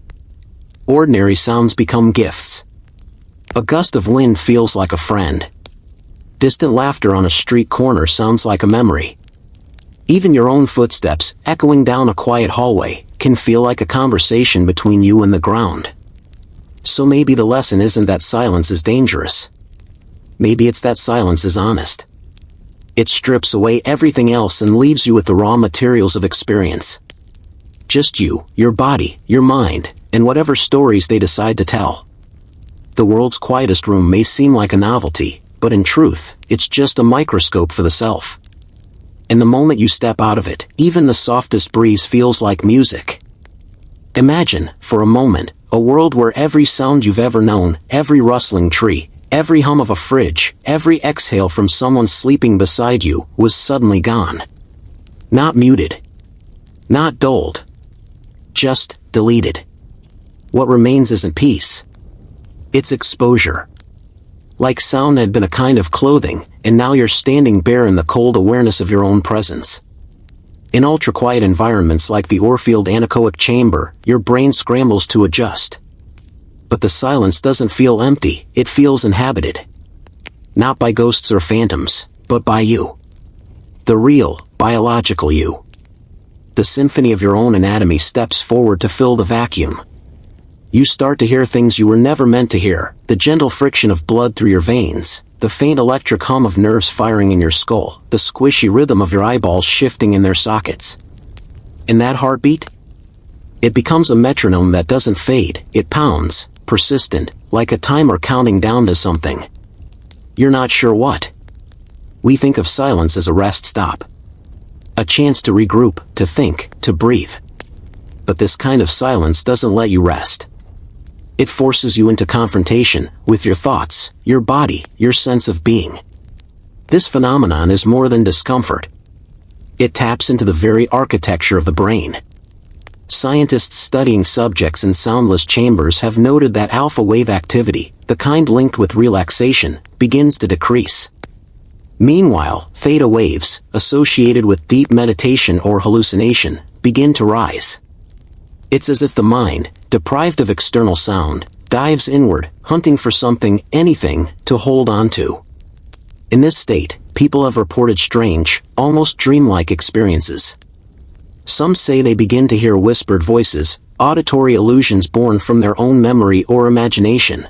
Ordinary sounds become gifts. A gust of wind feels like a friend. Distant laughter on a street corner sounds like a memory. Even your own footsteps, echoing down a quiet hallway, can feel like a conversation between you and the ground. So maybe the lesson isn't that silence is dangerous. Maybe it's that silence is honest. It strips away everything else and leaves you with the raw materials of experience. Just you, your body, your mind, and whatever stories they decide to tell. The world's quietest room may seem like a novelty, but in truth, it's just a microscope for the self. And the moment you step out of it, even the softest breeze feels like music. Imagine, for a moment, a world where every sound you've ever known, every rustling tree, every hum of a fridge, every exhale from someone sleeping beside you, was suddenly gone. Not muted. Not dulled. Just deleted. What remains isn't peace. It's exposure. Like sound had been a kind of clothing, and now you're standing bare in the cold awareness of your own presence. In ultra-quiet environments like the Orfield anechoic chamber, your brain scrambles to adjust. But the silence doesn't feel empty, it feels inhabited. Not by ghosts or phantoms, but by you. The real, biological you. The symphony of your own anatomy steps forward to fill the vacuum. You start to hear things you were never meant to hear, the gentle friction of blood through your veins, the faint electric hum of nerves firing in your skull, the squishy rhythm of your eyeballs shifting in their sockets. And that heartbeat? It becomes a metronome that doesn't fade, it pounds, persistent, like a timer counting down to something. You're not sure what. We think of silence as a rest stop. A chance to regroup, to think, to breathe. But this kind of silence doesn't let you rest. It forces you into confrontation with your thoughts, your body, your sense of being. This phenomenon is more than discomfort. It taps into the very architecture of the brain. Scientists studying subjects in soundless chambers have noted that alpha wave activity, the kind linked with relaxation, begins to decrease. Meanwhile, theta waves, associated with deep meditation or hallucination, begin to rise. It's as if the mind, deprived of external sound, dives inward, hunting for something, anything, to hold on to. In this state, people have reported strange, almost dreamlike experiences. Some say they begin to hear whispered voices, auditory illusions born from their own memory or imagination.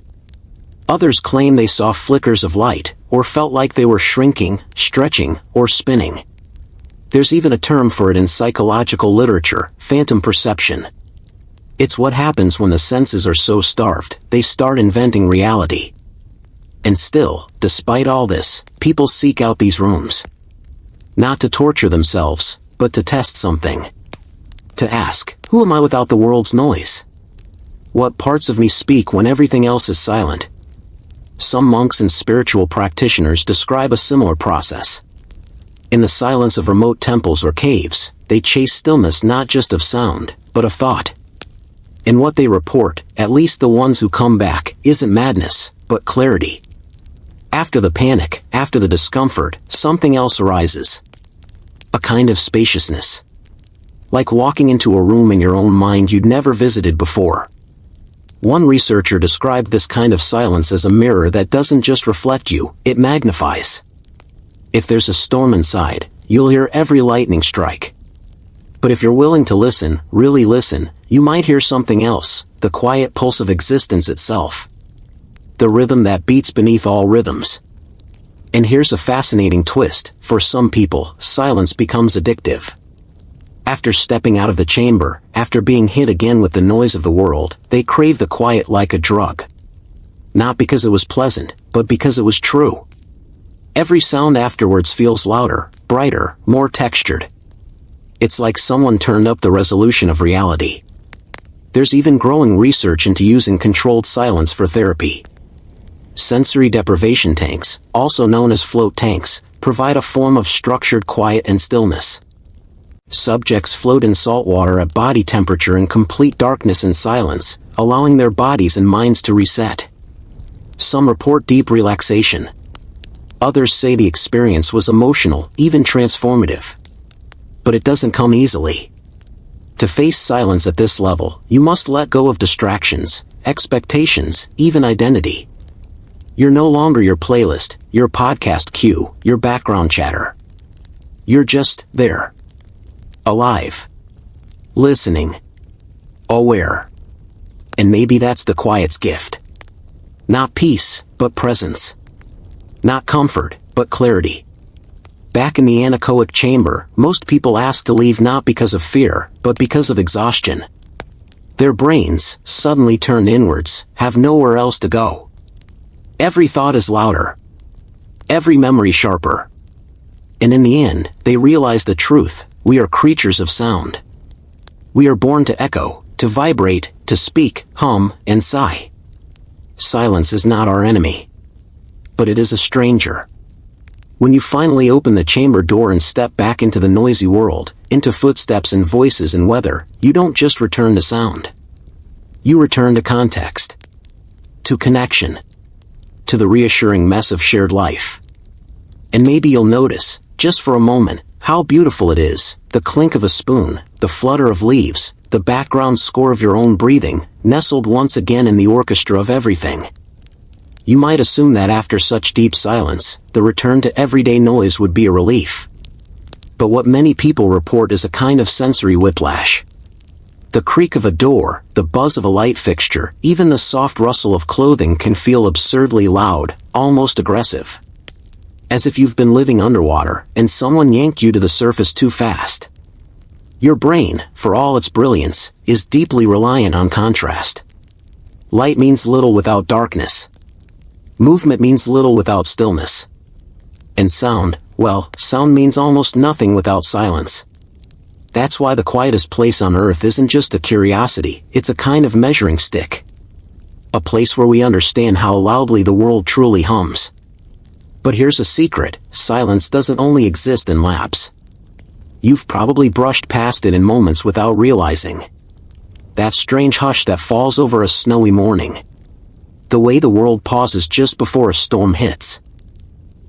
Others claim they saw flickers of light, or felt like they were shrinking, stretching, or spinning. There's even a term for it in psychological literature, phantom perception. It's what happens when the senses are so starved, they start inventing reality. And still, despite all this, people seek out these rooms. Not to torture themselves, but to test something. To ask, who am I without the world's noise? What parts of me speak when everything else is silent? Some monks and spiritual practitioners describe a similar process. In the silence of remote temples or caves, they chase stillness not just of sound, but of thought. And what they report, at least the ones who come back, isn't madness, but clarity. After the panic, after the discomfort, something else arises. A kind of spaciousness. Like walking into a room in your own mind you'd never visited before. One researcher described this kind of silence as a mirror that doesn't just reflect you, it magnifies. If there's a storm inside, you'll hear every lightning strike. But if you're willing to listen, really listen, you might hear something else, the quiet pulse of existence itself. The rhythm that beats beneath all rhythms. And here's a fascinating twist: for some people, silence becomes addictive. After stepping out of the chamber, after being hit again with the noise of the world, they crave the quiet like a drug. Not because it was pleasant, but because it was true. Every sound afterwards feels louder, brighter, more textured. It's like someone turned up the resolution of reality. There's even growing research into using controlled silence for therapy. Sensory deprivation tanks, also known as float tanks, provide a form of structured quiet and stillness. Subjects float in salt water at body temperature in complete darkness and silence, allowing their bodies and minds to reset. Some report deep relaxation. Others say the experience was emotional, even transformative. But it doesn't come easily. To face silence at this level, you must let go of distractions, expectations, even identity. You're no longer your playlist, your podcast queue, your background chatter. You're just there. Alive. Listening. Aware. And maybe that's the quiet's gift. Not peace, but presence. Not comfort, but clarity. Back in the anechoic chamber, most people ask to leave not because of fear, but because of exhaustion. Their brains, suddenly turned inwards, have nowhere else to go. Every thought is louder. Every memory sharper. And in the end, they realize the truth: we are creatures of sound. We are born to echo, to vibrate, to speak, hum, and sigh. Silence is not our enemy. But it is a stranger. When you finally open the chamber door and step back into the noisy world, into footsteps and voices and weather, you don't just return to sound. You return to context. To connection. To the reassuring mess of shared life. And maybe you'll notice, just for a moment, how beautiful it is: the clink of a spoon, the flutter of leaves, the background score of your own breathing, nestled once again in the orchestra of everything. You might assume that after such deep silence, the return to everyday noise would be a relief. But what many people report is a kind of sensory whiplash. The creak of a door, the buzz of a light fixture, even the soft rustle of clothing can feel absurdly loud, almost aggressive. As if you've been living underwater, and someone yanked you to the surface too fast. Your brain, for all its brilliance, is deeply reliant on contrast. Light means little without darkness. Movement means little without stillness. And sound, well, sound means almost nothing without silence. That's why the quietest place on earth isn't just a curiosity, it's a kind of measuring stick. A place where we understand how loudly the world truly hums. But here's a secret: silence doesn't only exist in labs. You've probably brushed past it in moments without realizing. That strange hush that falls over a snowy morning. The way the world pauses just before a storm hits.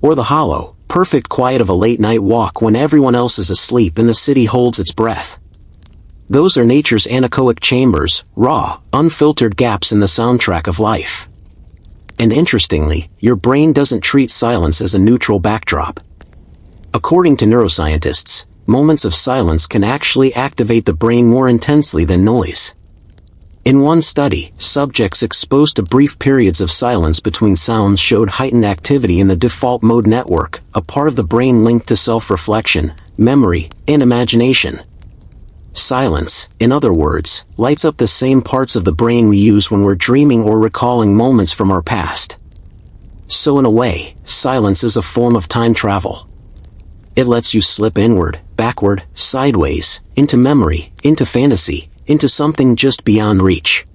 Or the hollow, perfect quiet of a late-night walk when everyone else is asleep and the city holds its breath. Those are nature's anechoic chambers, raw, unfiltered gaps in the soundtrack of life. And interestingly, your brain doesn't treat silence as a neutral backdrop. According to neuroscientists, moments of silence can actually activate the brain more intensely than noise. In one study, subjects exposed to brief periods of silence between sounds showed heightened activity in the default mode network, a part of the brain linked to self-reflection, memory, and imagination. Silence, in other words, lights up the same parts of the brain we use when we're dreaming or recalling moments from our past. So in a way, silence is a form of time travel. It lets you slip inward, backward, sideways, into memory, into fantasy, into something just beyond reach.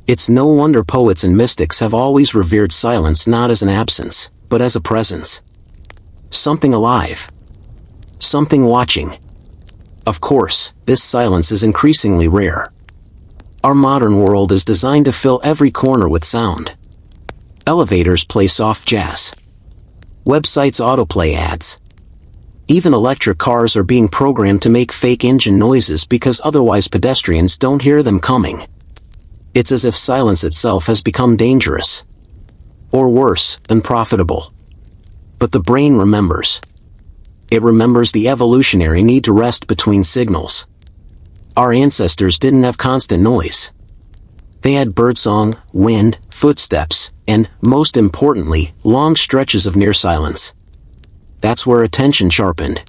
It's no wonder poets and mystics have always revered silence not as an absence, but as a presence. Something alive. Something watching. Of course, this silence is increasingly rare. Our modern world is designed to fill every corner with sound. Elevators play soft jazz. Websites autoplay ads. Even electric cars are being programmed to make fake engine noises because otherwise pedestrians don't hear them coming. It's as if silence itself has become dangerous. Or worse, unprofitable. But the brain remembers. It remembers the evolutionary need to rest between signals. Our ancestors didn't have constant noise. They had birdsong, wind, footsteps, and, most importantly, long stretches of near silence. That's where attention sharpened.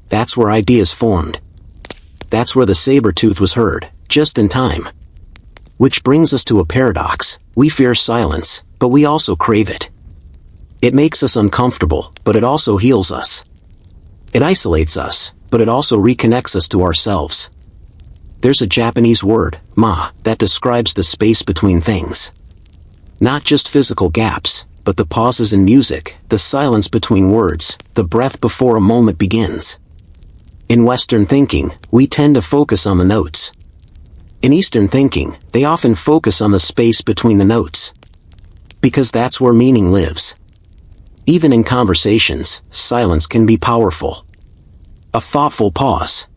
That's where ideas formed. That's where the saber-tooth was heard, just in time. Which brings us to a paradox. We fear silence, but we also crave it. It makes us uncomfortable, but it also heals us. It isolates us, but it also reconnects us to ourselves. There's a Japanese word, ma, that describes the space between things. Not just physical gaps, but the pauses in music, the silence between words, the breath before a moment begins. In Western thinking, we tend to focus on the notes. In Eastern thinking, they often focus on the space between the notes. Because that's where meaning lives. Even in conversations, silence can be powerful. A thoughtful pause.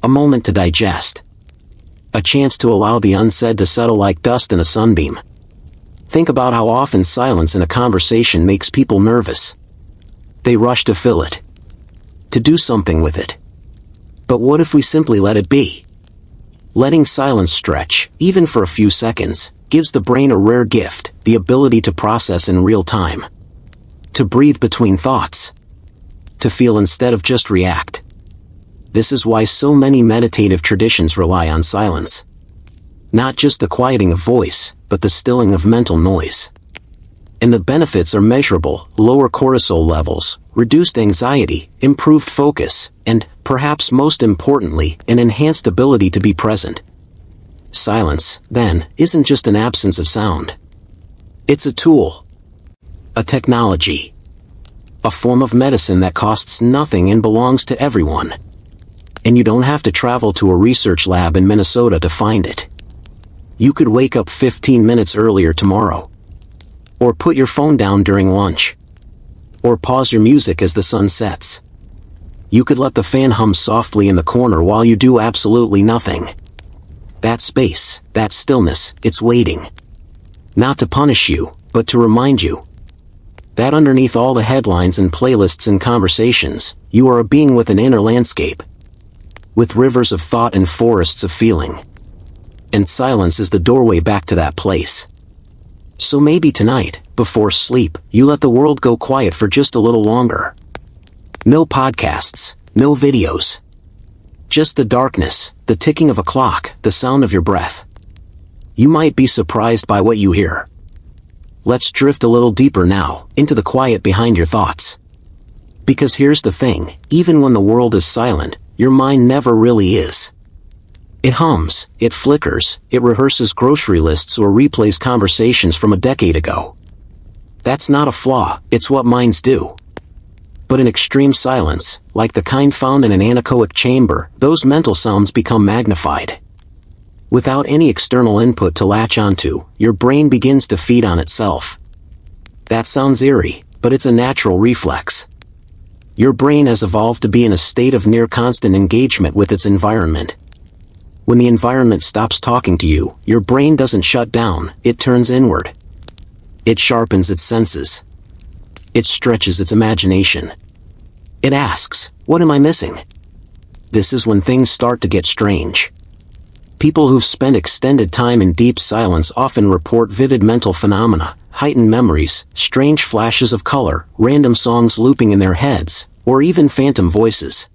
A moment to digest. A chance to allow the unsaid to settle like dust in a sunbeam. Think about how often silence in a conversation makes people nervous. They rush to fill it. To do something with it. But what if we simply let it be? Letting silence stretch, even for a few seconds, gives the brain a rare gift, the ability to process in real time. To breathe between thoughts. To feel instead of just react. This is why so many meditative traditions rely on silence. Not just the quieting of voice, but the stilling of mental noise. And the benefits are measurable: lower cortisol levels, reduced anxiety, improved focus, and, perhaps most importantly, an enhanced ability to be present. Silence, then, isn't just an absence of sound. It's a tool. A technology. A form of medicine that costs nothing and belongs to everyone. And you don't have to travel to a research lab in Minnesota to find it. You could wake up 15 minutes earlier tomorrow. Or put your phone down during lunch. Or pause your music as the sun sets. You could let the fan hum softly in the corner while you do absolutely nothing. That space, that stillness, it's waiting. Not to punish you, but to remind you. That underneath all the headlines and playlists and conversations, you are a being with an inner landscape. With rivers of thought and forests of feeling. And silence is the doorway back to that place. So maybe tonight, before sleep, you let the world go quiet for just a little longer. No podcasts, no videos. Just the darkness, the ticking of a clock, the sound of your breath. You might be surprised by what you hear. Let's drift a little deeper now, into the quiet behind your thoughts. Because here's the thing, even when the world is silent, your mind never really is. It hums, it flickers, it rehearses grocery lists or replays conversations from a decade ago. That's not a flaw, it's what minds do. But in extreme silence, like the kind found in an anechoic chamber, those mental sounds become magnified. Without any external input to latch onto, your brain begins to feed on itself. That sounds eerie, but it's a natural reflex. Your brain has evolved to be in a state of near constant engagement with its environment. When the environment stops talking to you, your brain doesn't shut down, it turns inward. It sharpens its senses. It stretches its imagination. It asks, what am I missing? This is when things start to get strange. People who've spent extended time in deep silence often report vivid mental phenomena, heightened memories, strange flashes of color, random songs looping in their heads, or even phantom voices.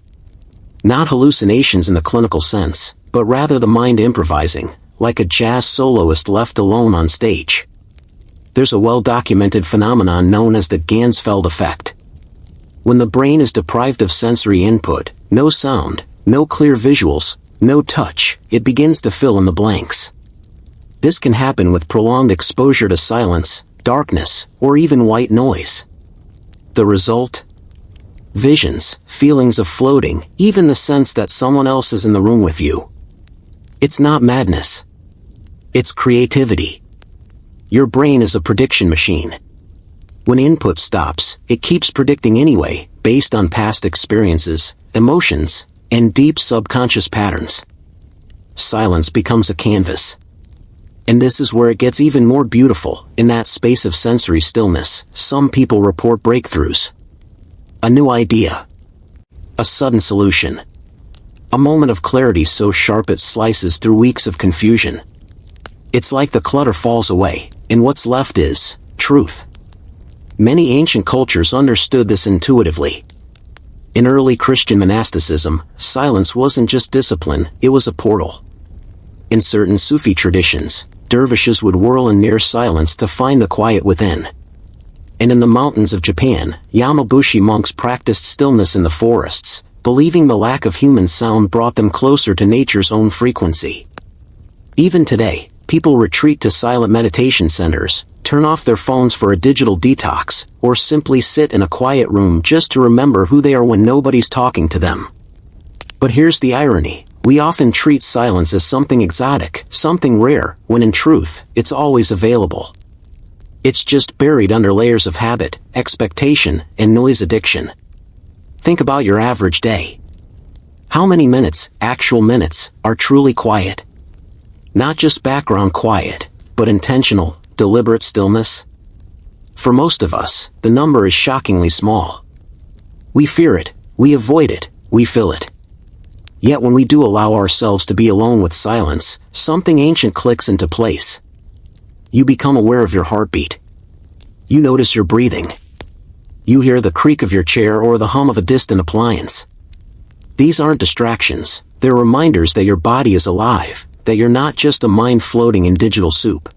Not hallucinations in the clinical sense, but rather the mind improvising, like a jazz soloist left alone on stage. There's a well-documented phenomenon known as the Ganzfeld effect. When the brain is deprived of sensory input, no sound, no clear visuals, no touch, it begins to fill in the blanks. This can happen with prolonged exposure to silence, darkness, or even white noise. The result? Visions, feelings of floating, even the sense that someone else is in the room with you. It's not madness. It's creativity. Your brain is a prediction machine. When input stops, it keeps predicting anyway, based on past experiences, emotions, and deep subconscious patterns. Silence becomes a canvas. And this is where it gets even more beautiful. In that space of sensory stillness, some people report breakthroughs. A new idea. A sudden solution. A moment of clarity so sharp it slices through weeks of confusion. It's like the clutter falls away, and what's left is truth. Many ancient cultures understood this intuitively. In early Christian monasticism, silence wasn't just discipline, it was a portal. In certain Sufi traditions, dervishes would whirl in near silence to find the quiet within. And in the mountains of Japan, Yamabushi monks practiced stillness in the forests, believing the lack of human sound brought them closer to nature's own frequency. Even today, people retreat to silent meditation centers, turn off their phones for a digital detox, or simply sit in a quiet room just to remember who they are when nobody's talking to them. But here's the irony. We often treat silence as something exotic, something rare, when in truth, it's always available. It's just buried under layers of habit, expectation, and noise addiction. Think about your average day. How many minutes, actual minutes, are truly quiet? Not just background quiet, but intentional, deliberate stillness? For most of us, the number is shockingly small. We fear it, we avoid it, we fill it. Yet when we do allow ourselves to be alone with silence, something ancient clicks into place. You become aware of your heartbeat. You notice your breathing. You hear the creak of your chair or the hum of a distant appliance. These aren't distractions, they're reminders that your body is alive, that you're not just a mind floating in digital soup.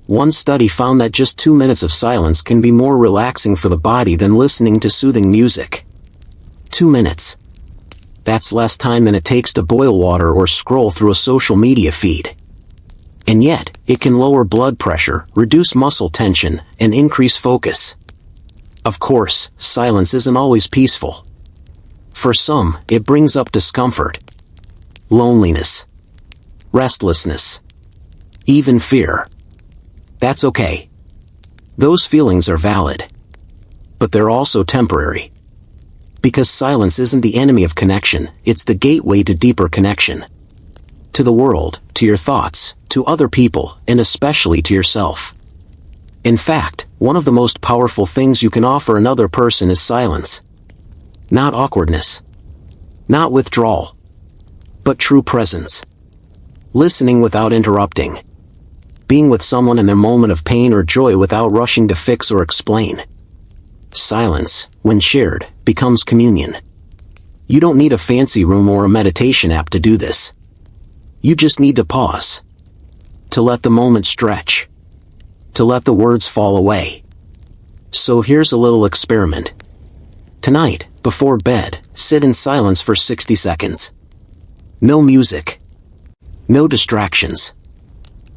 One study found that just 2 minutes of silence can be more relaxing for the body than listening to soothing music. 2 minutes. That's less time than it takes to boil water or scroll through a social media feed. And yet, it can lower blood pressure, reduce muscle tension, and increase focus. Of course, silence isn't always peaceful. For some, it brings up discomfort, loneliness, restlessness, even fear. That's okay. Those feelings are valid. But they're also temporary. Because silence isn't the enemy of connection, it's the gateway to deeper connection. To the world, to your thoughts, to other people, and especially to yourself. In fact, one of the most powerful things you can offer another person is silence. Not awkwardness. Not withdrawal. But true presence. Listening without interrupting. Being with someone in their moment of pain or joy without rushing to fix or explain. Silence, when shared, becomes communion. You don't need a fancy room or a meditation app to do this. You just need to pause. To let the moment stretch. To let the words fall away. So here's a little experiment. Tonight, before bed, sit in silence for 60 seconds. No music. No distractions.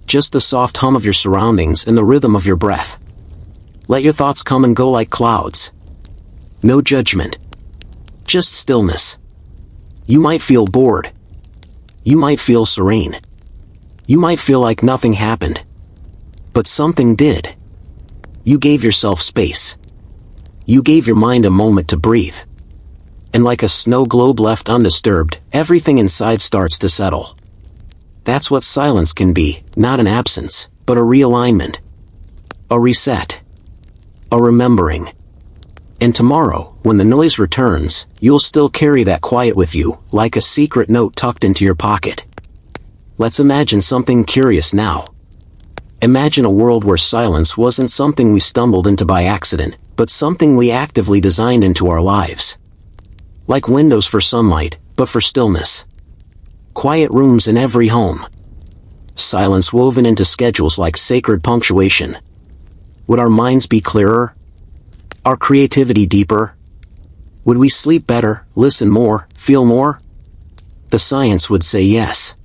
Just the soft hum of your surroundings and the rhythm of your breath. Let your thoughts come and go like clouds. No judgment. Just stillness. You might feel bored. You might feel serene. You might feel like nothing happened. But something did. You gave yourself space. You gave your mind a moment to breathe. And like a snow globe left undisturbed, everything inside starts to settle. That's what silence can be, not an absence, but a realignment. A reset. A remembering. And tomorrow, when the noise returns, you'll still carry that quiet with you, like a secret note tucked into your pocket. Let's imagine something curious now. Imagine a world where silence wasn't something we stumbled into by accident, but something we actively designed into our lives. Like windows for sunlight, but for stillness. Quiet rooms in every home. Silence woven into schedules like sacred punctuation. Would our minds be clearer? Our creativity deeper? Would we sleep better, listen more, feel more? The science would say yes.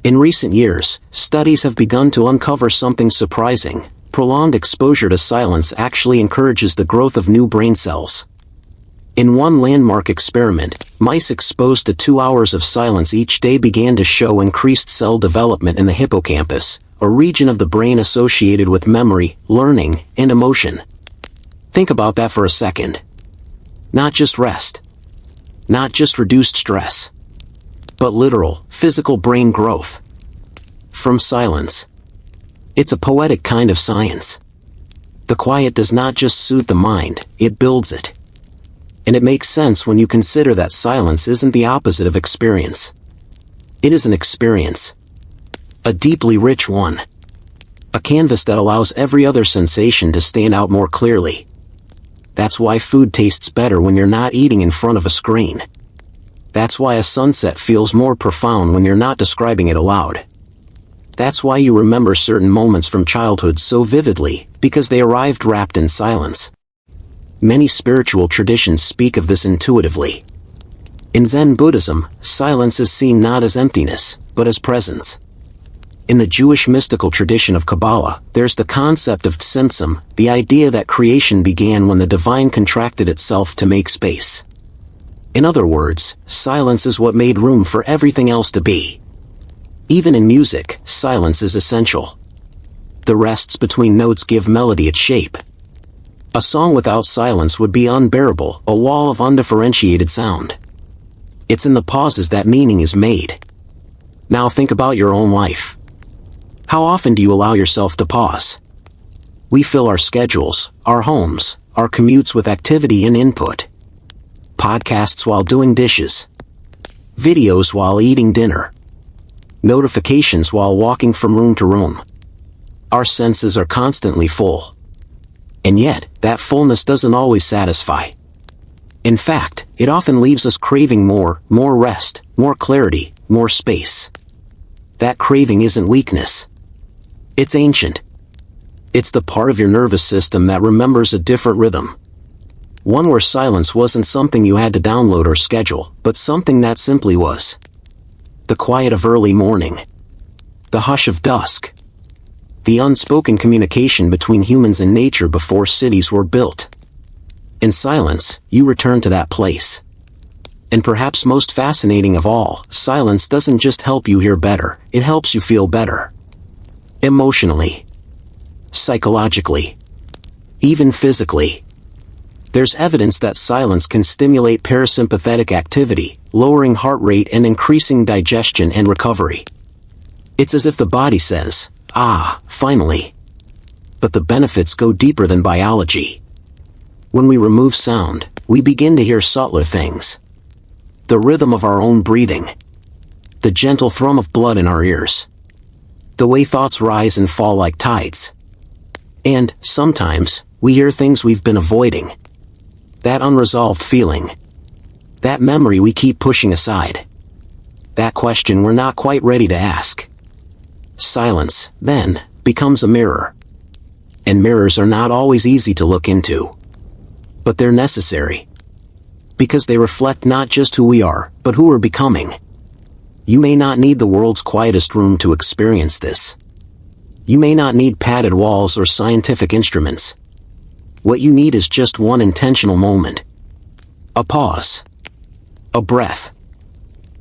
In recent years, studies have begun to uncover something surprising. Prolonged exposure to silence actually encourages the growth of new brain cells. In one landmark experiment, mice exposed to 2 hours of silence each day began to show increased cell development in the hippocampus, a region of the brain associated with memory, learning, and emotion. Think about that for a second. Not just rest. Not just reduced stress. But literal, physical brain growth. From silence. It's a poetic kind of science. The quiet does not just soothe the mind, it builds it. And it makes sense when you consider that silence isn't the opposite of experience. It is an experience. A deeply rich one. A canvas that allows every other sensation to stand out more clearly. That's why food tastes better when you're not eating in front of a screen. That's why a sunset feels more profound when you're not describing it aloud. That's why you remember certain moments from childhood so vividly, because they arrived wrapped in silence. Many spiritual traditions speak of this intuitively. In Zen Buddhism, silence is seen not as emptiness, but as presence. In the Jewish mystical tradition of Kabbalah, there's the concept of tzimtzum, the idea that creation began when the divine contracted itself to make space. In other words, silence is what made room for everything else to be. Even in music, silence is essential. The rests between notes give melody its shape. A song without silence would be unbearable, a wall of undifferentiated sound. It's in the pauses that meaning is made. Now think about your own life. How often do you allow yourself to pause? We fill our schedules, our homes, our commutes with activity and input. Podcasts while doing dishes. Videos while eating dinner. Notifications while walking from room to room. Our senses are constantly full. And yet, that fullness doesn't always satisfy. In fact, it often leaves us craving more rest, more clarity, more space. That craving isn't weakness. It's ancient. It's the part of your nervous system that remembers a different rhythm. One where silence wasn't something you had to download or schedule, but something that simply was. The quiet of early morning. The hush of dusk. The unspoken communication between humans and nature before cities were built. In silence, you return to that place. And perhaps most fascinating of all, silence doesn't just help you hear better, it helps you feel better. Emotionally. Psychologically. Even physically. There's evidence that silence can stimulate parasympathetic activity, lowering heart rate and increasing digestion and recovery. It's as if the body says, "Ah, finally." But the benefits go deeper than biology. When we remove sound, we begin to hear subtler things. The rhythm of our own breathing. The gentle thrum of blood in our ears. The way thoughts rise and fall like tides. And, sometimes, we hear things we've been avoiding. That unresolved feeling. That memory we keep pushing aside. That question we're not quite ready to ask. Silence, then, becomes a mirror. And mirrors are not always easy to look into. But they're necessary. Because they reflect not just who we are, but who we're becoming. You may not need the world's quietest room to experience this. You may not need padded walls or scientific instruments. What you need is just one intentional moment. A pause. A breath.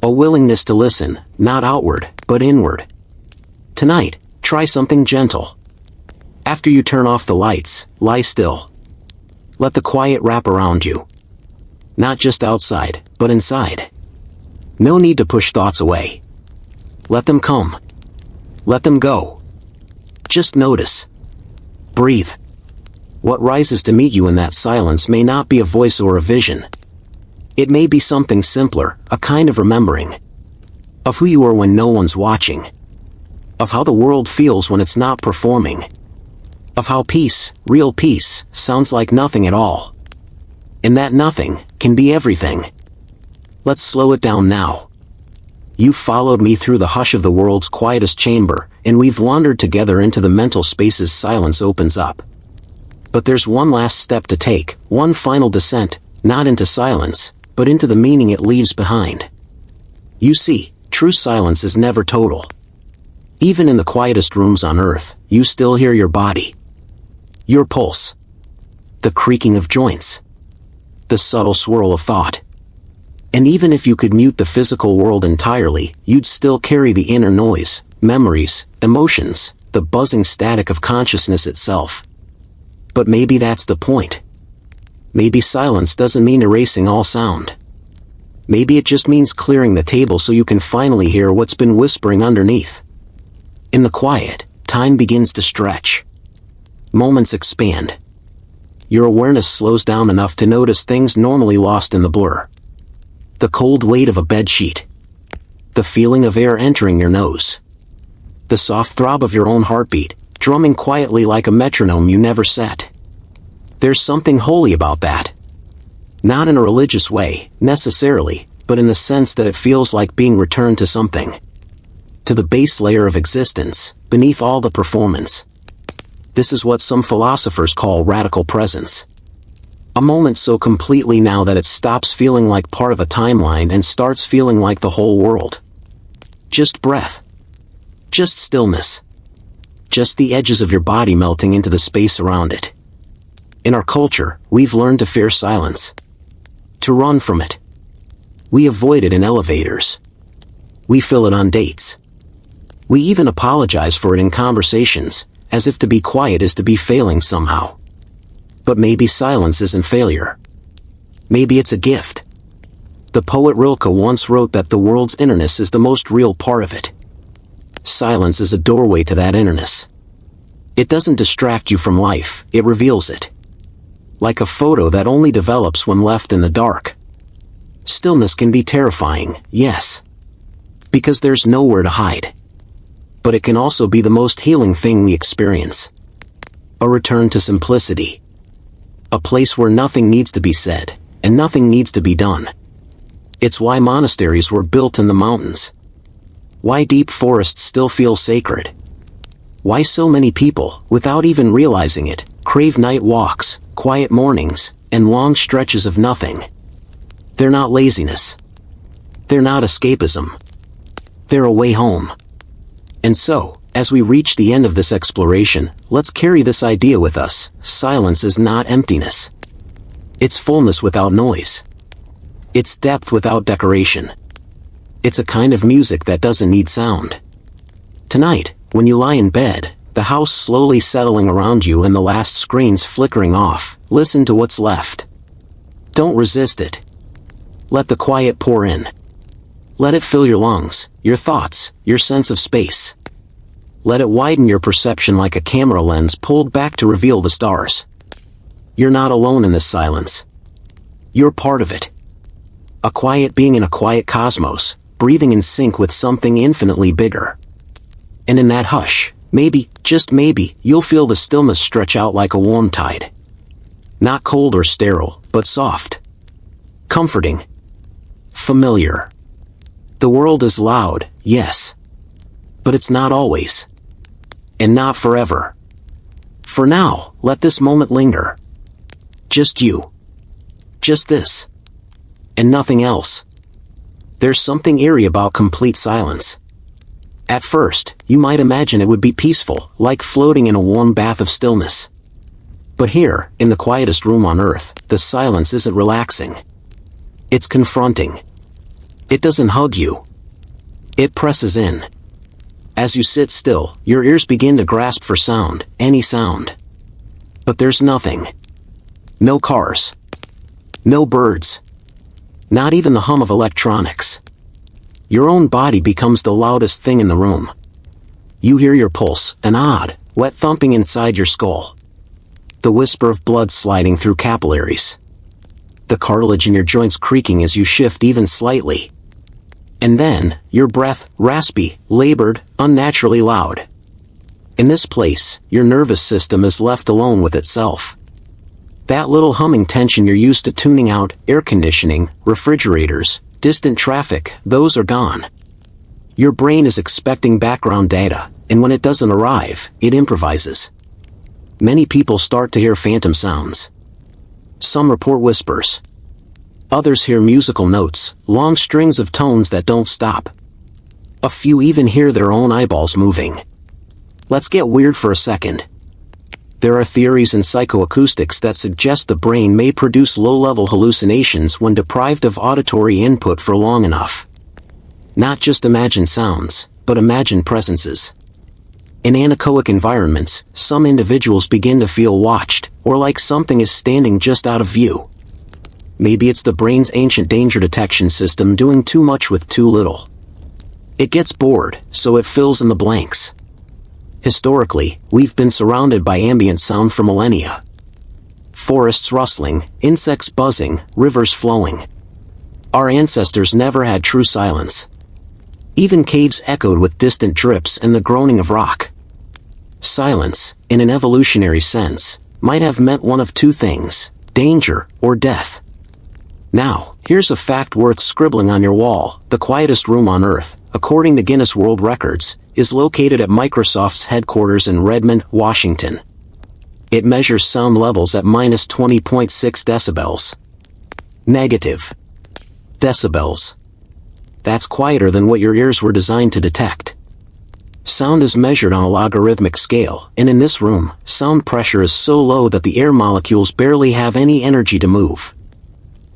A willingness to listen, not outward, but inward. Tonight, try something gentle. After you turn off the lights, lie still. Let the quiet wrap around you. Not just outside, but inside. No need to push thoughts away. Let them come. Let them go. Just notice. Breathe. What rises to meet you in that silence may not be a voice or a vision. It may be something simpler, a kind of remembering. Of who you are when no one's watching. Of how the world feels when it's not performing. Of how peace, real peace, sounds like nothing at all. And that nothing can be everything. Let's slow it down now. You've followed me through the hush of the world's quietest chamber, and we've wandered together into the mental spaces silence opens up. But there's one last step to take, one final descent, not into silence, but into the meaning it leaves behind. You see, true silence is never total. Even in the quietest rooms on earth, you still hear your body. Your pulse. The creaking of joints. The subtle swirl of thought. And even if you could mute the physical world entirely, you'd still carry the inner noise, memories, emotions, the buzzing static of consciousness itself. But maybe that's the point. Maybe silence doesn't mean erasing all sound. Maybe it just means clearing the table so you can finally hear what's been whispering underneath. In the quiet, time begins to stretch. Moments expand. Your awareness slows down enough to notice things normally lost in the blur. The cold weight of a bedsheet. The feeling of air entering your nose. The soft throb of your own heartbeat, drumming quietly like a metronome you never set. There's something holy about that. Not in a religious way, necessarily, but in the sense that it feels like being returned to something. To the base layer of existence, beneath all the performance. This is what some philosophers call radical presence. A moment so completely now that it stops feeling like part of a timeline and starts feeling like the whole world. Just breath. Just stillness. Just the edges of your body melting into the space around it. In our culture, we've learned to fear silence. To run from it. We avoid it in elevators. We fill it on dates. We even apologize for it in conversations, as if to be quiet is to be failing somehow. But maybe silence isn't failure. Maybe it's a gift. The poet Rilke once wrote that the world's innerness is the most real part of it. Silence is a doorway to that innerness. It doesn't distract you from life, it reveals it. Like a photo that only develops when left in the dark. Stillness can be terrifying, yes. Because there's nowhere to hide. But it can also be the most healing thing we experience. A return to simplicity. A place where nothing needs to be said, and nothing needs to be done. It's why monasteries were built in the mountains. Why deep forests still feel sacred. Why so many people, without even realizing it, crave night walks, quiet mornings, and long stretches of nothing. They're not laziness. They're not escapism. They're a way home. And so, as we reach the end of this exploration, let's carry this idea with us. Silence is not emptiness. It's fullness without noise. It's depth without decoration. It's a kind of music that doesn't need sound. Tonight, when you lie in bed, the house slowly settling around you and the last screens flickering off, listen to what's left. Don't resist it. Let the quiet pour in. Let it fill your lungs, your thoughts, your sense of space. Let it widen your perception like a camera lens pulled back to reveal the stars. You're not alone in this silence. You're part of it. A quiet being in a quiet cosmos, breathing in sync with something infinitely bigger. And in that hush, maybe, just maybe, you'll feel the stillness stretch out like a warm tide. Not cold or sterile, but soft. Comforting. Familiar. The world is loud, yes. But it's not always. And not forever. For now, let this moment linger. Just you. Just this. And nothing else. There's something eerie about complete silence. At first, you might imagine it would be peaceful, like floating in a warm bath of stillness. But here, in the quietest room on earth, the silence isn't relaxing. It's confronting. It doesn't hug you. It presses in. As you sit still, your ears begin to grasp for sound, any sound. But there's nothing. No cars. No birds. Not even the hum of electronics. Your own body becomes the loudest thing in the room. You hear your pulse, an odd, wet thumping inside your skull. The whisper of blood sliding through capillaries. The cartilage in your joints creaking as you shift even slightly. And then, your breath, raspy, labored, unnaturally loud. In this place, your nervous system is left alone with itself. That little humming tension you're used to tuning out, air conditioning, refrigerators, distant traffic, those are gone. Your brain is expecting background data, and when it doesn't arrive, it improvises. Many people start to hear phantom sounds. Some report whispers. Others hear musical notes, long strings of tones that don't stop. A few even hear their own eyeballs moving. Let's get weird for a second. There are theories in psychoacoustics that suggest the brain may produce low-level hallucinations when deprived of auditory input for long enough. Not just imagine sounds, but imagine presences. In anechoic environments, some individuals begin to feel watched, or like something is standing just out of view. Maybe it's the brain's ancient danger detection system doing too much with too little. It gets bored, so it fills in the blanks. Historically, we've been surrounded by ambient sound for millennia. Forests rustling, insects buzzing, rivers flowing. Our ancestors never had true silence. Even caves echoed with distant drips and the groaning of rock. Silence, in an evolutionary sense, might have meant one of two things: danger or death. Now, here's a fact worth scribbling on your wall. The quietest room on Earth, according to Guinness World Records, is located at Microsoft's headquarters in Redmond, Washington. It measures sound levels at minus 20.6 decibels. Negative decibels. That's quieter than what your ears were designed to detect. Sound is measured on a logarithmic scale, and in this room, sound pressure is so low that the air molecules barely have any energy to move.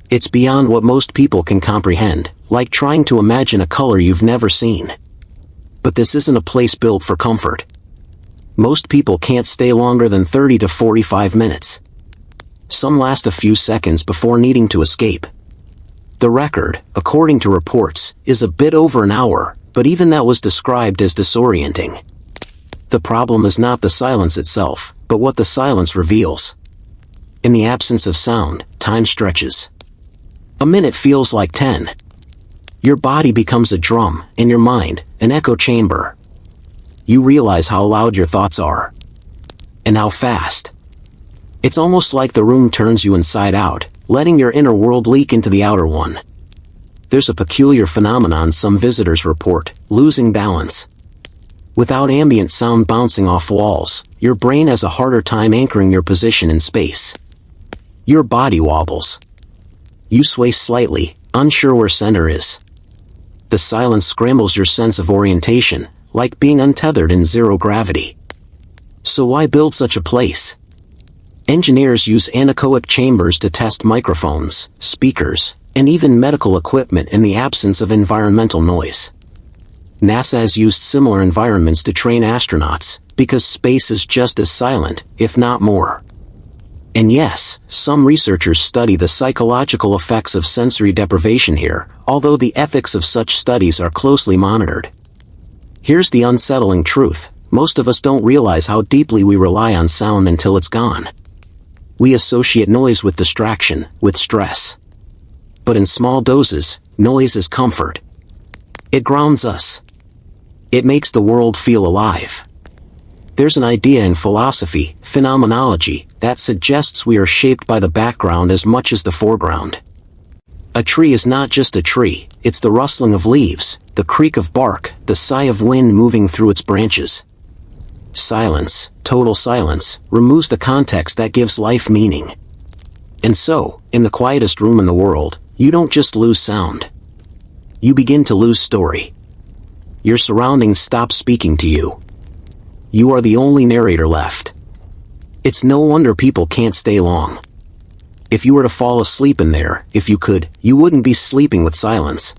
It's beyond what most people can comprehend, like trying to imagine a color you've never seen. But this isn't a place built for comfort. Most people can't stay longer than 30 to 45 minutes. Some last a few seconds before needing to escape. The record, according to reports, is a bit over an hour, but even that was described as disorienting. The problem is not the silence itself, but what the silence reveals. In the absence of sound, time stretches. A minute feels like 10. Your body becomes a drum, and your mind, an echo chamber. You realize how loud your thoughts are. And how fast. It's almost like the room turns you inside out, letting your inner world leak into the outer one. There's a peculiar phenomenon some visitors report: losing balance. Without ambient sound bouncing off walls, your brain has a harder time anchoring your position in space. Your body wobbles. You sway slightly, unsure where center is. The silence scrambles your sense of orientation, like being untethered in zero gravity. So why build such a place? Engineers use anechoic chambers to test microphones, speakers, and even medical equipment in the absence of environmental noise. NASA has used similar environments to train astronauts, because space is just as silent, if not more. And yes, some researchers study the psychological effects of sensory deprivation here, although the ethics of such studies are closely monitored. Here's the unsettling truth: most of us don't realize how deeply we rely on sound until it's gone. We associate noise with distraction, with stress. But in small doses, noise is comfort. It grounds us. It makes the world feel alive. There's an idea in philosophy, phenomenology, that suggests we are shaped by the background as much as the foreground. A tree is not just a tree, it's the rustling of leaves, the creak of bark, the sigh of wind moving through its branches. Silence, total silence, removes the context that gives life meaning. And so, in the quietest room in the world, you don't just lose sound. You begin to lose story. Your surroundings stop speaking to you. You are the only narrator left. It's no wonder people can't stay long. If you were to fall asleep in there, if you could, you wouldn't be sleeping with silence.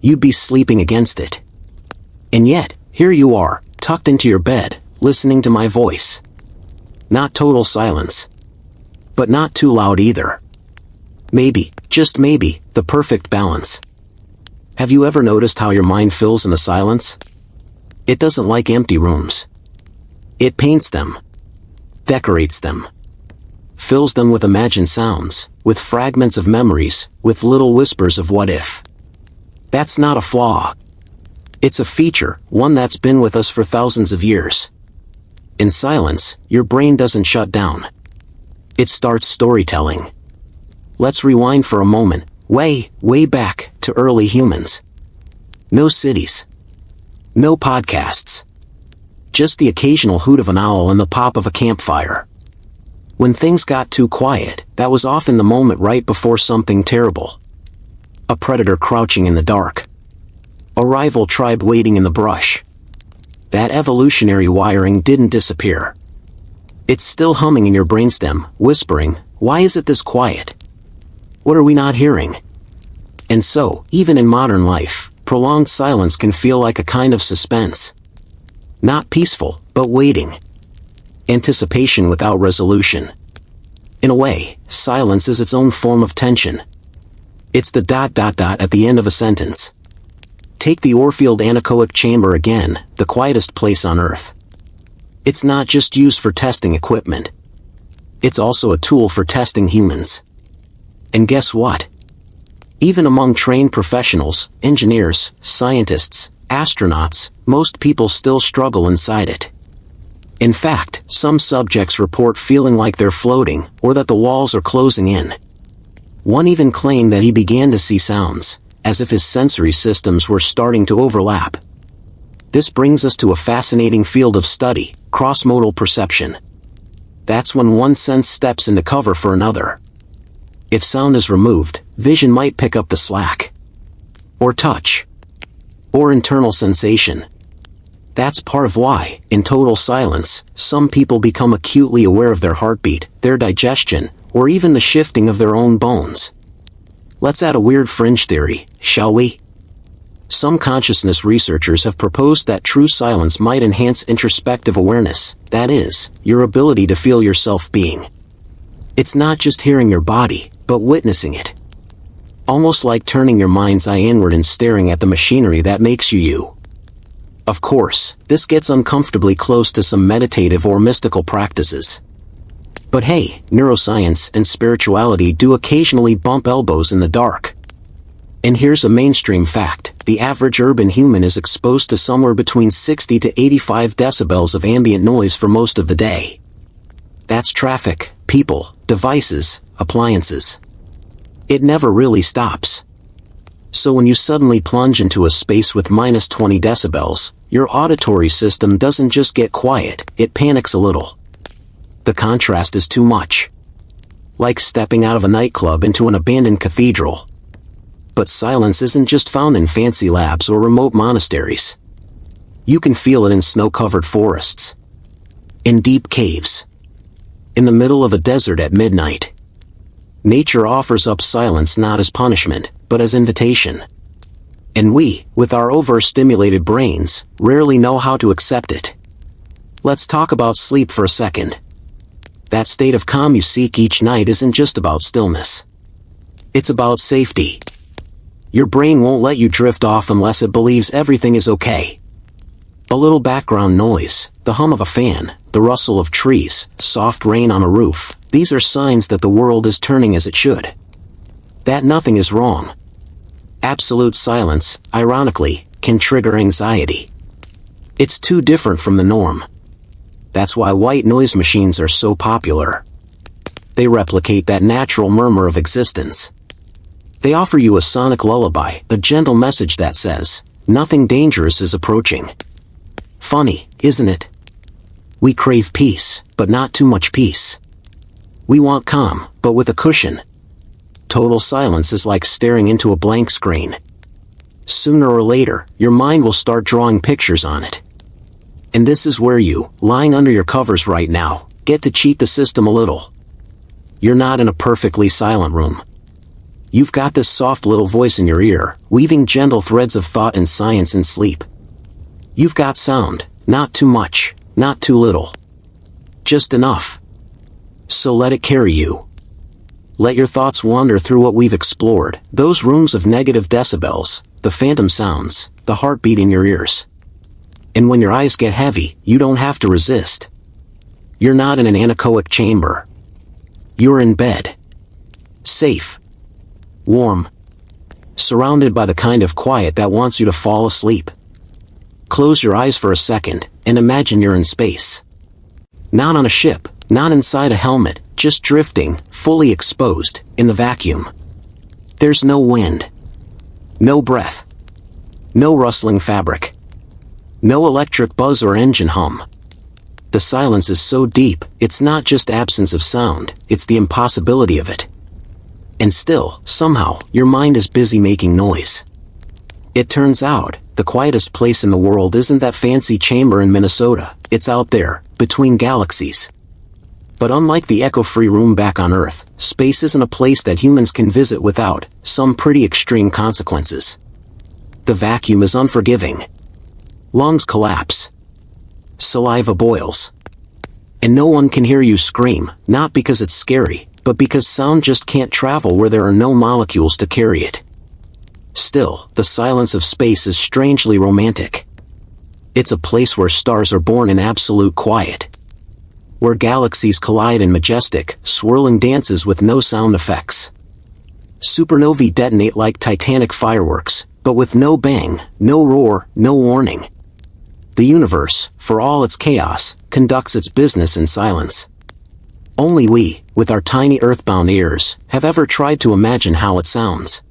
You'd be sleeping against it. And yet, here you are, tucked into your bed, listening to my voice. Not total silence. But not too loud either. Maybe, just maybe, the perfect balance. Have you ever noticed how your mind fills in the silence? It doesn't like empty rooms. It paints them. Decorates them. Fills them with imagined sounds, with fragments of memories, with little whispers of what if. That's not a flaw. It's a feature, one that's been with us for thousands of years. In silence, your brain doesn't shut down. It starts storytelling. Let's rewind for a moment, way back, to early humans. No cities. No podcasts. Just the occasional hoot of an owl and the pop of a campfire. When things got too quiet, that was often the moment right before something terrible. A predator crouching in the dark. A rival tribe waiting in the brush. That evolutionary wiring didn't disappear. It's still humming in your brainstem, whispering, "Why is it this quiet? What are we not hearing?" And so, even in modern life, prolonged silence can feel like a kind of suspense. Not peaceful, but waiting. Anticipation without resolution. In a way, silence is its own form of tension. It's the ... at the end of a sentence. Take the Orfield anechoic chamber again, the quietest place on Earth. It's not just used for testing equipment. It's also a tool for testing humans. And guess what? Even among trained professionals, engineers, scientists, astronauts, most people still struggle inside it. In fact, some subjects report feeling like they're floating, or that the walls are closing in. One even claimed that he began to see sounds, as if his sensory systems were starting to overlap. This brings us to a fascinating field of study, cross-modal perception. That's when one sense steps into cover for another. If sound is removed, vision might pick up the slack. Or touch. Or internal sensation. That's part of why, in total silence, some people become acutely aware of their heartbeat, their digestion, or even the shifting of their own bones. Let's add a weird fringe theory, shall we? Some consciousness researchers have proposed that true silence might enhance introspective awareness, that is, your ability to feel yourself being. It's not just hearing your body, but witnessing it. Almost like turning your mind's eye inward and staring at the machinery that makes you you. Of course, this gets uncomfortably close to some meditative or mystical practices. But hey, neuroscience and spirituality do occasionally bump elbows in the dark. And here's a mainstream fact: the average urban human is exposed to somewhere between 60 to 85 decibels of ambient noise for most of the day. That's traffic, people, devices, appliances. It never really stops. So when you suddenly plunge into a space with minus 20 decibels, your auditory system doesn't just get quiet, it panics a little. The contrast is too much. Like stepping out of a nightclub into an abandoned cathedral. But silence isn't just found in fancy labs or remote monasteries. You can feel it in snow-covered forests. In deep caves. In the middle of a desert at midnight. Nature offers up silence not as punishment, but as invitation. And we, with our overstimulated brains, rarely know how to accept it. Let's talk about sleep for a second. That state of calm you seek each night isn't just about stillness. It's about safety. Your brain won't let you drift off unless it believes everything is okay. A little background noise, the hum of a fan, the rustle of trees, soft rain on a roof, these are signs that the world is turning as it should. That nothing is wrong. Absolute silence, ironically, can trigger anxiety. It's too different from the norm. That's why white noise machines are so popular. They replicate that natural murmur of existence. They offer you a sonic lullaby, a gentle message that says, nothing dangerous is approaching. Funny, isn't it? We crave peace, but not too much peace. We want calm, but with a cushion. Total silence is like staring into a blank screen. Sooner or later, your mind will start drawing pictures on it. And this is where you, lying under your covers right now, get to cheat the system a little. You're not in a perfectly silent room. You've got this soft little voice in your ear, weaving gentle threads of thought and science in sleep. You've got sound, not too much, not too little. Just enough. So let it carry you. Let your thoughts wander through what we've explored, those rooms of negative decibels, the phantom sounds, the heartbeat in your ears. And when your eyes get heavy, you don't have to resist. You're not in an anechoic chamber. You're in bed. Safe. Warm. Surrounded by the kind of quiet that wants you to fall asleep. Close your eyes for a second, and imagine you're in space. Not on a ship, not inside a helmet, just drifting, fully exposed, in the vacuum. There's no wind. No breath. No rustling fabric. No electric buzz or engine hum. The silence is so deep, it's not just absence of sound, it's the impossibility of it. And still, somehow, your mind is busy making noise. It turns out, the quietest place in the world isn't that fancy chamber in Minnesota, it's out there, between galaxies. But unlike the echo-free room back on Earth, space isn't a place that humans can visit without some pretty extreme consequences. The vacuum is unforgiving. Lungs collapse. Saliva boils. And no one can hear you scream, not because it's scary, but because sound just can't travel where there are no molecules to carry it. Still, the silence of space is strangely romantic. It's a place where stars are born in absolute quiet. Where galaxies collide in majestic, swirling dances with no sound effects. Supernovae detonate like Titanic fireworks, but with no bang, no roar, no warning. The universe, for all its chaos, conducts its business in silence. Only we, with our tiny earthbound ears, have ever tried to imagine how it sounds.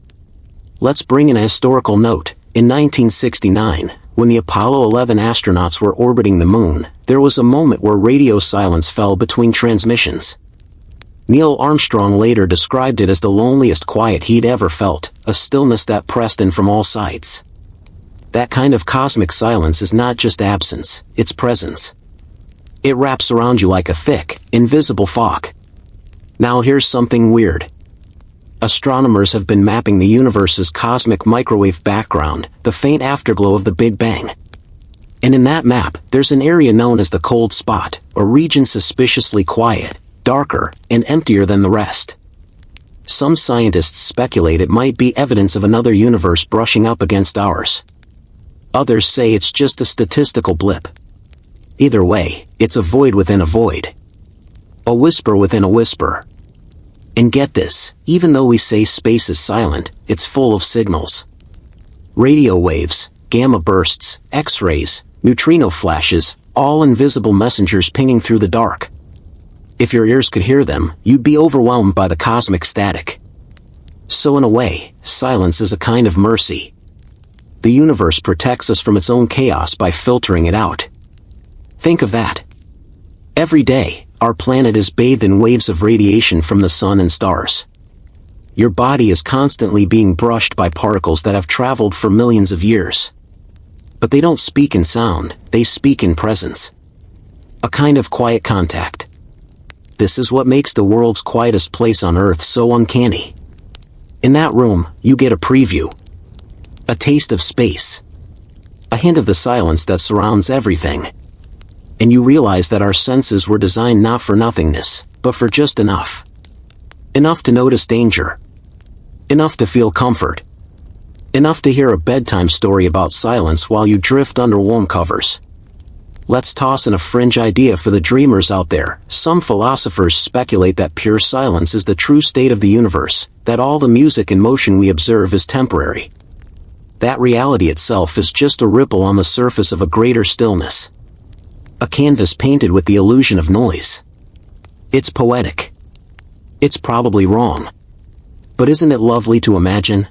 Let's bring in a historical note. In 1969, when the Apollo 11 astronauts were orbiting the moon, there was a moment where radio silence fell between transmissions. Neil Armstrong later described it as the loneliest quiet he'd ever felt, a stillness that pressed in from all sides. That kind of cosmic silence is not just absence, it's presence. It wraps around you like a thick, invisible fog. Now here's something weird. Astronomers have been mapping the universe's cosmic microwave background, the faint afterglow of the Big Bang. And in that map, there's an area known as the cold spot, a region suspiciously quiet, darker, and emptier than the rest. Some scientists speculate it might be evidence of another universe brushing up against ours. Others say it's just a statistical blip. Either way, it's a void within a void. A whisper within a whisper. And get this, even though we say space is silent, it's full of signals. Radio waves, gamma bursts, X-rays, neutrino flashes, all invisible messengers pinging through the dark. If your ears could hear them, you'd be overwhelmed by the cosmic static. So in a way, silence is a kind of mercy. The universe protects us from its own chaos by filtering it out. Think of that. Every day, our planet is bathed in waves of radiation from the sun and stars. Your body is constantly being brushed by particles that have traveled for millions of years. But they don't speak in sound, they speak in presence. A kind of quiet contact. This is what makes the world's quietest place on Earth so uncanny. In that room, you get a preview. A taste of space. A hint of the silence that surrounds everything. And you realize that our senses were designed not for nothingness, but for just enough. Enough to notice danger. Enough to feel comfort. Enough to hear a bedtime story about silence while you drift under warm covers. Let's toss in a fringe idea for the dreamers out there. Some philosophers speculate that pure silence is the true state of the universe, that all the music and motion we observe is temporary. That reality itself is just a ripple on the surface of a greater stillness. A canvas painted with the illusion of noise. It's poetic. It's probably wrong. But isn't it lovely to imagine?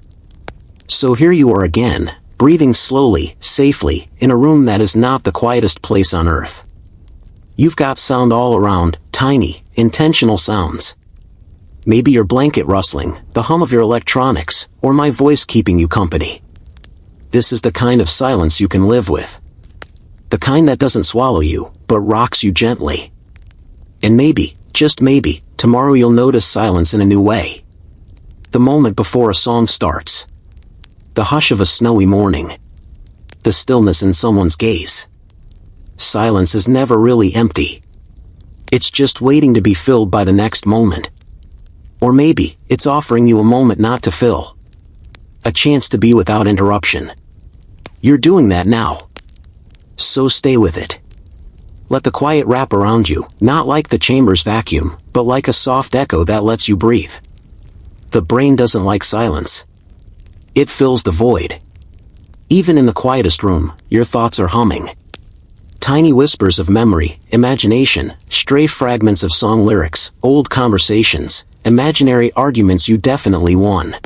So here you are again, breathing slowly, safely, in a room that is not the quietest place on Earth. You've got sound all around, tiny, intentional sounds. Maybe your blanket rustling, the hum of your electronics, or my voice keeping you company. This is the kind of silence you can live with. The kind that doesn't swallow you, but rocks you gently. And maybe, just maybe, tomorrow you'll notice silence in a new way. The moment before a song starts. The hush of a snowy morning. The stillness in someone's gaze. Silence is never really empty. It's just waiting to be filled by the next moment. Or maybe, it's offering you a moment not to fill. A chance to be without interruption. You're doing that now. So stay with it. Let the quiet wrap around you, not like the chamber's vacuum, but like a soft echo that lets you breathe. The brain doesn't like silence. It fills the void. Even in the quietest room, your thoughts are humming. Tiny whispers of memory, imagination, stray fragments of song lyrics, old conversations, imaginary arguments you definitely won.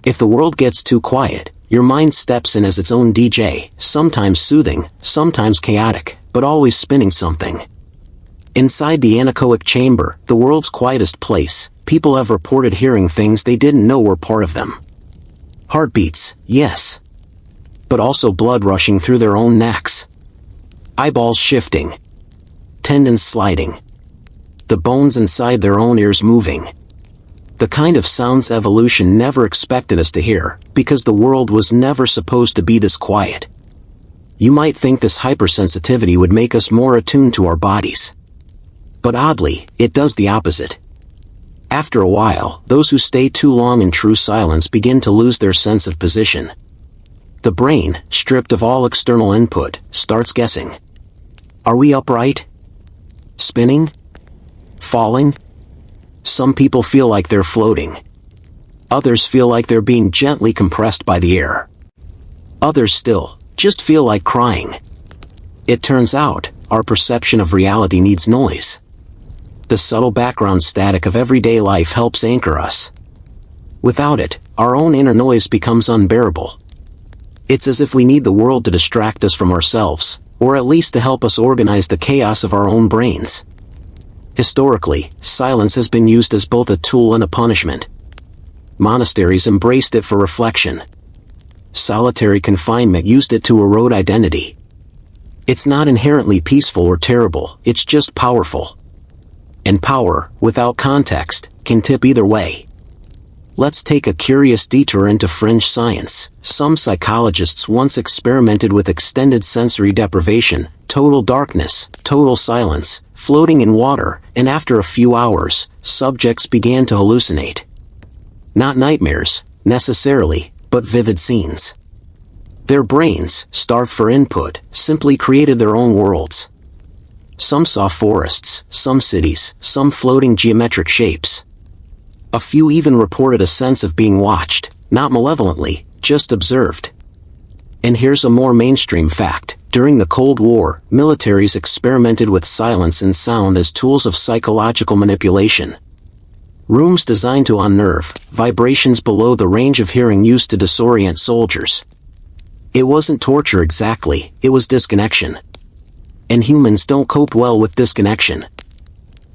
If the world gets too quiet, your mind steps in as its own DJ, sometimes soothing, sometimes chaotic, but always spinning something. Inside the anechoic chamber, the world's quietest place, people have reported hearing things they didn't know were part of them. Heartbeats, yes. But also blood rushing through their own necks. Eyeballs shifting. Tendons sliding. The bones inside their own ears moving. The kind of sounds evolution never expected us to hear, because the world was never supposed to be this quiet. You might think this hypersensitivity would make us more attuned to our bodies. But oddly, it does the opposite. After a while, those who stay too long in true silence begin to lose their sense of position. The brain, stripped of all external input, starts guessing. Are we upright? Spinning? Falling? Some people feel like they're floating. Others feel like they're being gently compressed by the air. Others still just feel like crying. It turns out, our perception of reality needs noise. The subtle background static of everyday life helps anchor us. Without it, our own inner noise becomes unbearable. It's as if we need the world to distract us from ourselves, or at least to help us organize the chaos of our own brains. Historically, silence has been used as both a tool and a punishment. Monasteries embraced it for reflection. Solitary confinement used it to erode identity. It's not inherently peaceful or terrible, it's just powerful. And power, without context, can tip either way. Let's take a curious detour into fringe science. Some psychologists once experimented with extended sensory deprivation, total darkness, total silence, floating in water, and after a few hours, subjects began to hallucinate. Not nightmares, necessarily, but vivid scenes. Their brains, starved for input, simply created their own worlds. Some saw forests, some cities, some floating geometric shapes. A few even reported a sense of being watched, not malevolently, just observed. And here's a more mainstream fact. During the Cold War, militaries experimented with silence and sound as tools of psychological manipulation. Rooms designed to unnerve, vibrations below the range of hearing used to disorient soldiers. It wasn't torture exactly, it was disconnection. And humans don't cope well with disconnection.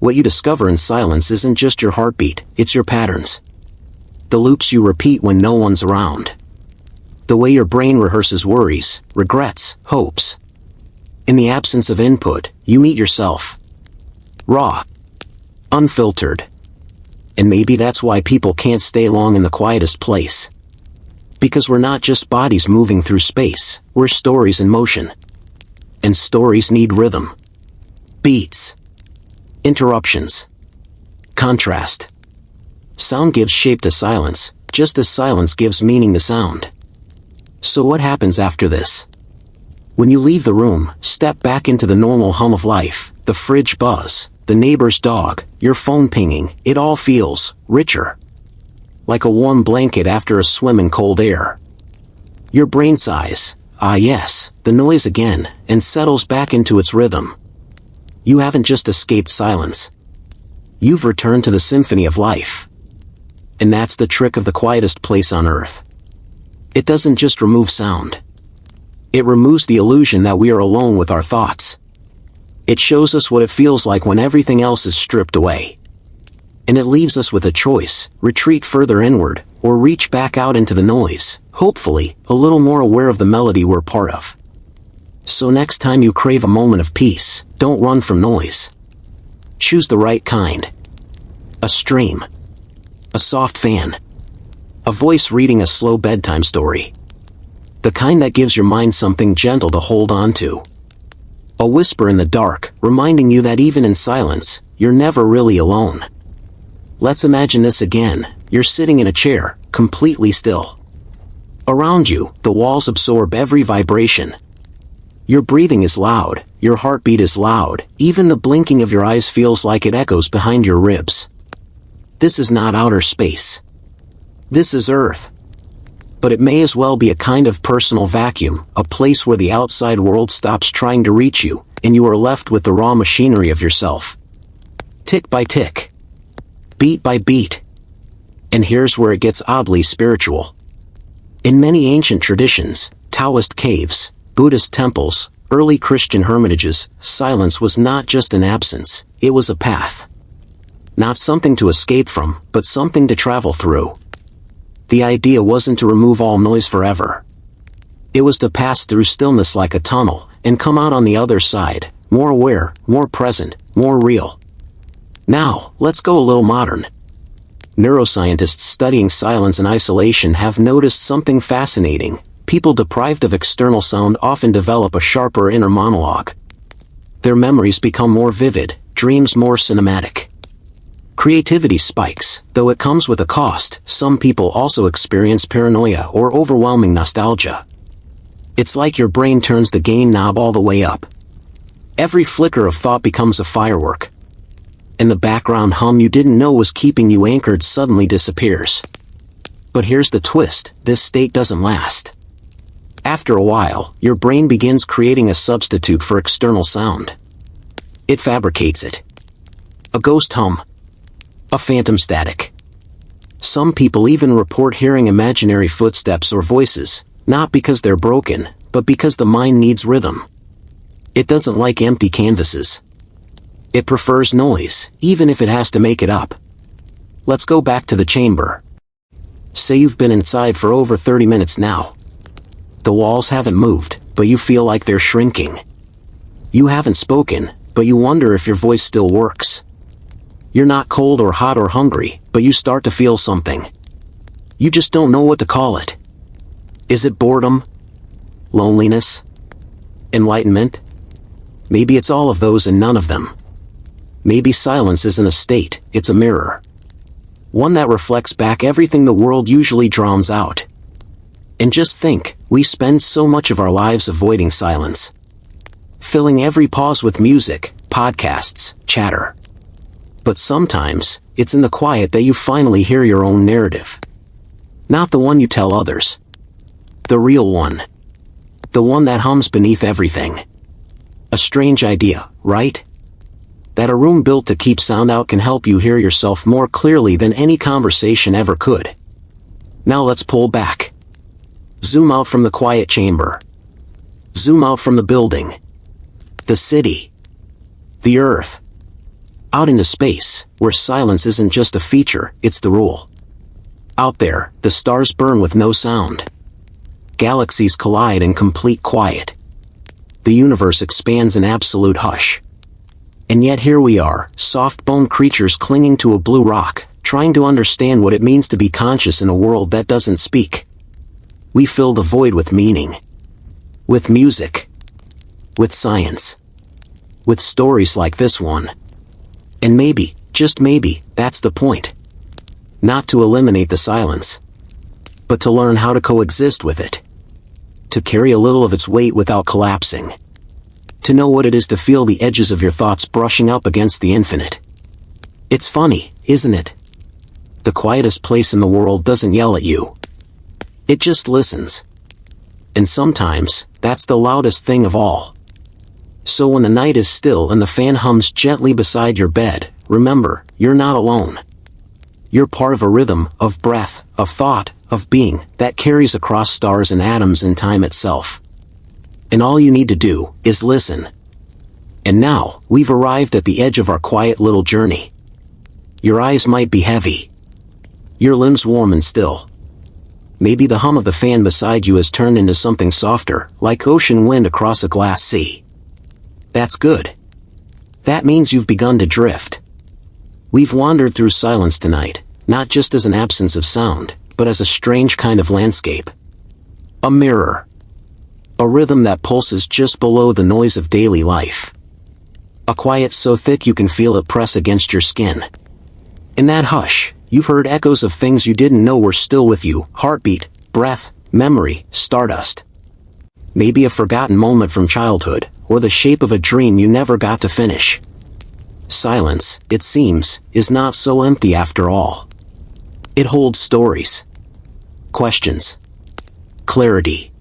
What you discover in silence isn't just your heartbeat, it's your patterns. The loops you repeat when no one's around. The way your brain rehearses worries, regrets, hopes. In the absence of input, you meet yourself. Raw. Unfiltered. And maybe that's why people can't stay long in the quietest place. Because we're not just bodies moving through space, we're stories in motion. And stories need rhythm. Beats. Interruptions. Contrast. Sound gives shape to silence, just as silence gives meaning to sound. So what happens after this? When you leave the room, step back into the normal hum of life, the fridge buzz, the neighbor's dog, your phone pinging, it all feels richer. Like a warm blanket after a swim in cold air. Your brain sighs, ah yes, the noise again, and settles back into its rhythm. You haven't just escaped silence. You've returned to the symphony of life. And that's the trick of the quietest place on earth. It doesn't just remove sound. It removes the illusion that we are alone with our thoughts. It shows us what it feels like when everything else is stripped away. And it leaves us with a choice: retreat further inward, or reach back out into the noise, hopefully, a little more aware of the melody we're part of. So next time you crave a moment of peace, don't run from noise. Choose the right kind. A stream. A soft fan. A voice reading a slow bedtime story. The kind that gives your mind something gentle to hold on to. A whisper in the dark, reminding you that even in silence, you're never really alone. Let's imagine this again. You're sitting in a chair, completely still. Around you, the walls absorb every vibration. Your breathing is loud, your heartbeat is loud, even the blinking of your eyes feels like it echoes behind your ribs. This is not outer space. This is Earth. But it may as well be a kind of personal vacuum, a place where the outside world stops trying to reach you, and you are left with the raw machinery of yourself. Tick by tick. Beat by beat. And here's where it gets oddly spiritual. In many ancient traditions, Taoist caves, Buddhist temples, early Christian hermitages, silence was not just an absence, it was a path. Not something to escape from, but something to travel through. The idea wasn't to remove all noise forever. It was to pass through stillness like a tunnel, and come out on the other side, more aware, more present, more real. Now, let's go a little modern. Neuroscientists studying silence and isolation have noticed something fascinating. People deprived of external sound often develop a sharper inner monologue. Their memories become more vivid, dreams more cinematic. Creativity spikes, though it comes with a cost. Some people also experience paranoia or overwhelming nostalgia. It's like your brain turns the gain knob all the way up. Every flicker of thought becomes a firework. And the background hum you didn't know was keeping you anchored suddenly disappears. But here's the twist, this state doesn't last. After a while, your brain begins creating a substitute for external sound. It fabricates it. A ghost hum. A phantom static. Some people even report hearing imaginary footsteps or voices, not because they're broken, but because the mind needs rhythm. It doesn't like empty canvases. It prefers noise, even if it has to make it up. Let's go back to the chamber. Say you've been inside for over 30 minutes now. The walls haven't moved, but you feel like they're shrinking. You haven't spoken, but you wonder if your voice still works. You're not cold or hot or hungry, but you start to feel something. You just don't know what to call it. Is it boredom? Loneliness? Enlightenment? Maybe it's all of those and none of them. Maybe silence isn't a state, it's a mirror. One that reflects back everything the world usually drowns out. And just think, we spend so much of our lives avoiding silence. Filling every pause with music, podcasts, chatter. But sometimes, it's in the quiet that you finally hear your own narrative. Not the one you tell others. The real one. The one that hums beneath everything. A strange idea, right? That a room built to keep sound out can help you hear yourself more clearly than any conversation ever could. Now let's pull back. Zoom out from the quiet chamber. Zoom out from the building. The city. The earth. Out into space, where silence isn't just a feature, it's the rule. Out there, the stars burn with no sound. Galaxies collide in complete quiet. The universe expands in absolute hush. And yet here we are, soft-boned creatures clinging to a blue rock, trying to understand what it means to be conscious in a world that doesn't speak. We fill the void with meaning. With music. With science. With stories like this one. And maybe, just maybe, that's the point. Not to eliminate the silence, but to learn how to coexist with it. To carry a little of its weight without collapsing. To know what it is to feel the edges of your thoughts brushing up against the infinite. It's funny, isn't it? The quietest place in the world doesn't yell at you. It just listens. And sometimes, that's the loudest thing of all. So when the night is still and the fan hums gently beside your bed, remember, you're not alone. You're part of a rhythm, of breath, of thought, of being, that carries across stars and atoms and time itself. And all you need to do, is listen. And now, we've arrived at the edge of our quiet little journey. Your eyes might be heavy. Your limbs warm and still. Maybe the hum of the fan beside you has turned into something softer, like ocean wind across a glass sea. That's good. That means you've begun to drift. We've wandered through silence tonight, not just as an absence of sound, but as a strange kind of landscape. A mirror. A rhythm that pulses just below the noise of daily life. A quiet so thick you can feel it press against your skin. In that hush, you've heard echoes of things you didn't know were still with you, heartbeat, breath, memory, stardust. Maybe a forgotten moment from childhood, or the shape of a dream you never got to finish. Silence, it seems, is not so empty after all. It holds stories. Questions. Clarity.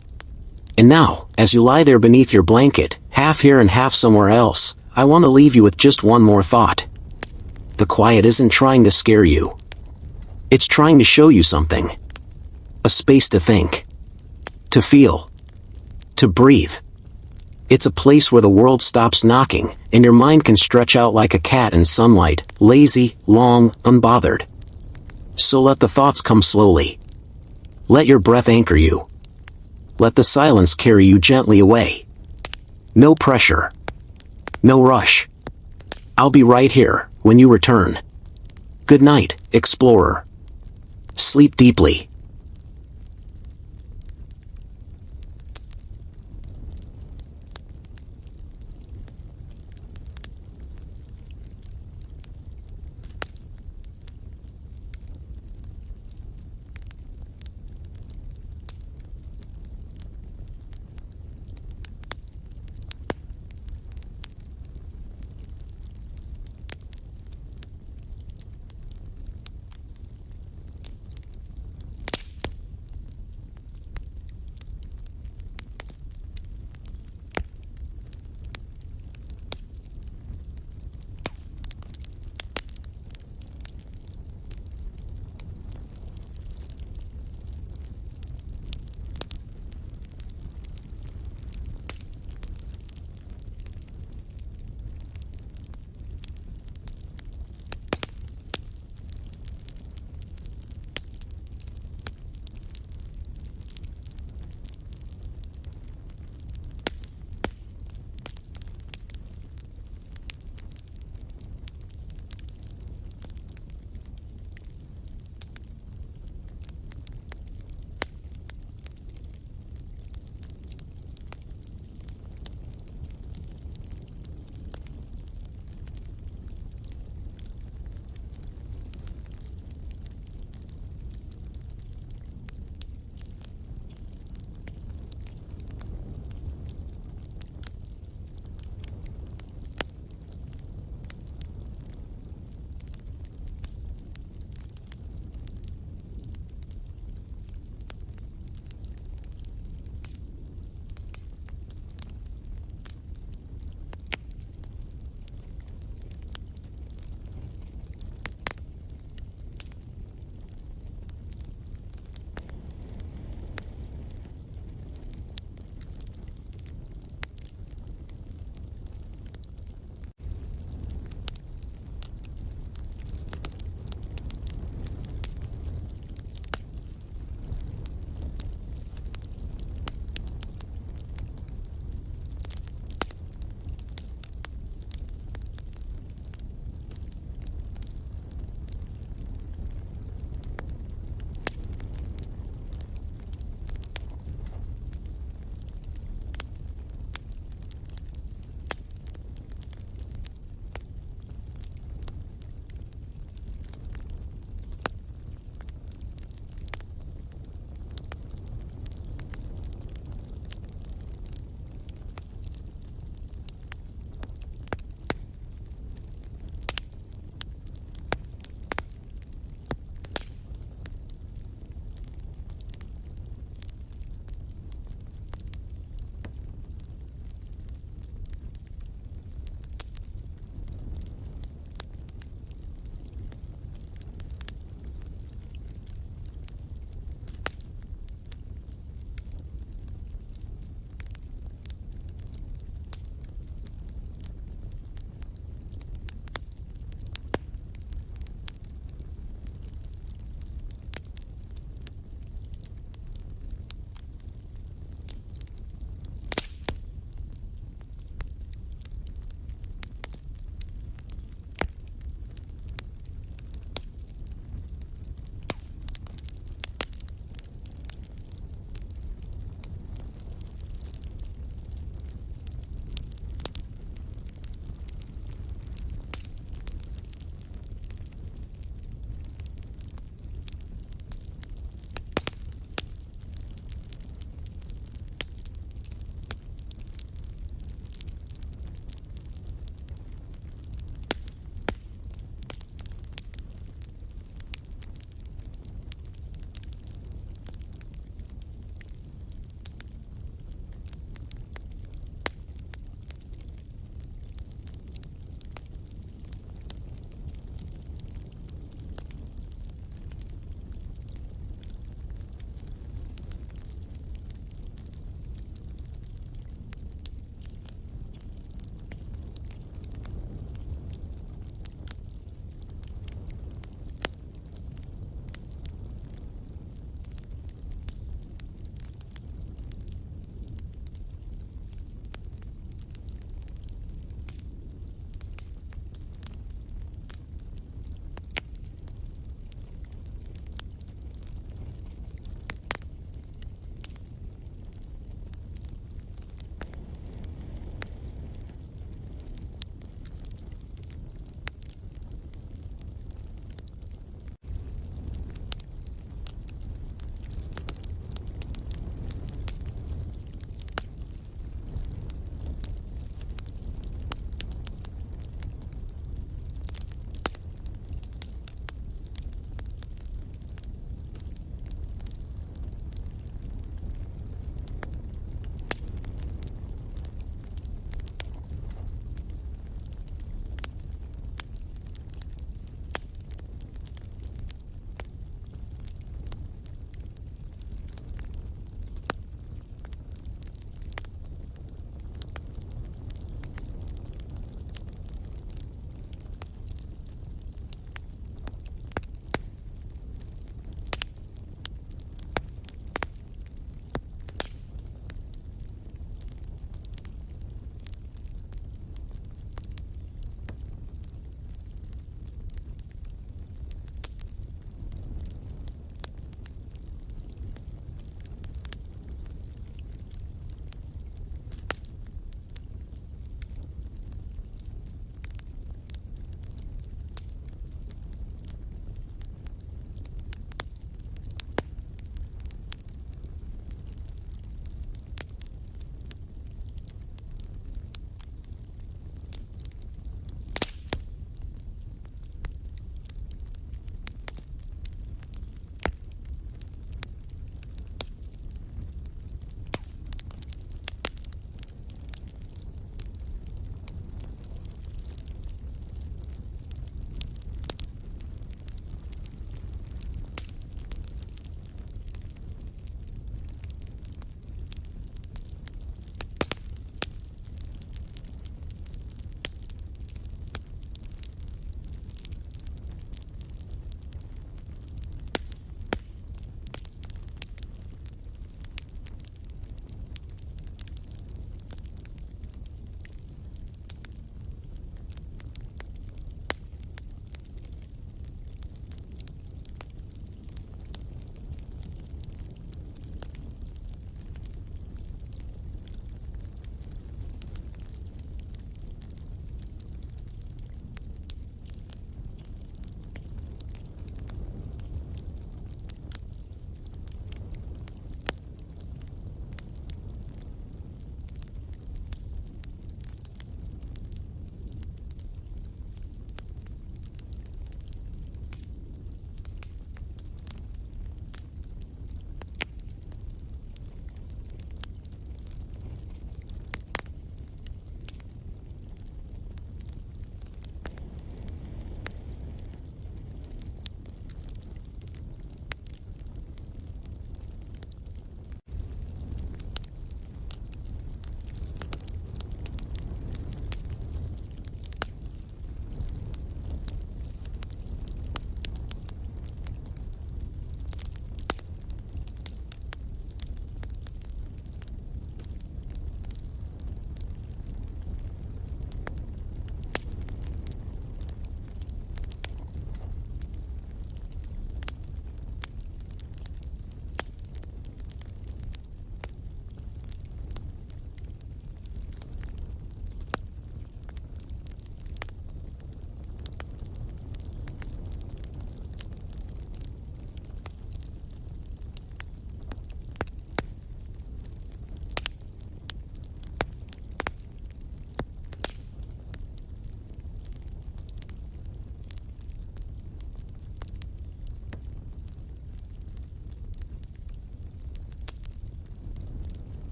And now, as you lie there beneath your blanket, half here and half somewhere else, I want to leave you with just one more thought. The quiet isn't trying to scare you. It's trying to show you something. A space to think. To feel. To breathe. It's a place where the world stops knocking, and your mind can stretch out like a cat in sunlight, lazy, long, unbothered. So let the thoughts come slowly. Let your breath anchor you. Let the silence carry you gently away. No pressure. No rush. I'll be right here, when you return. Good night, explorer. Sleep deeply.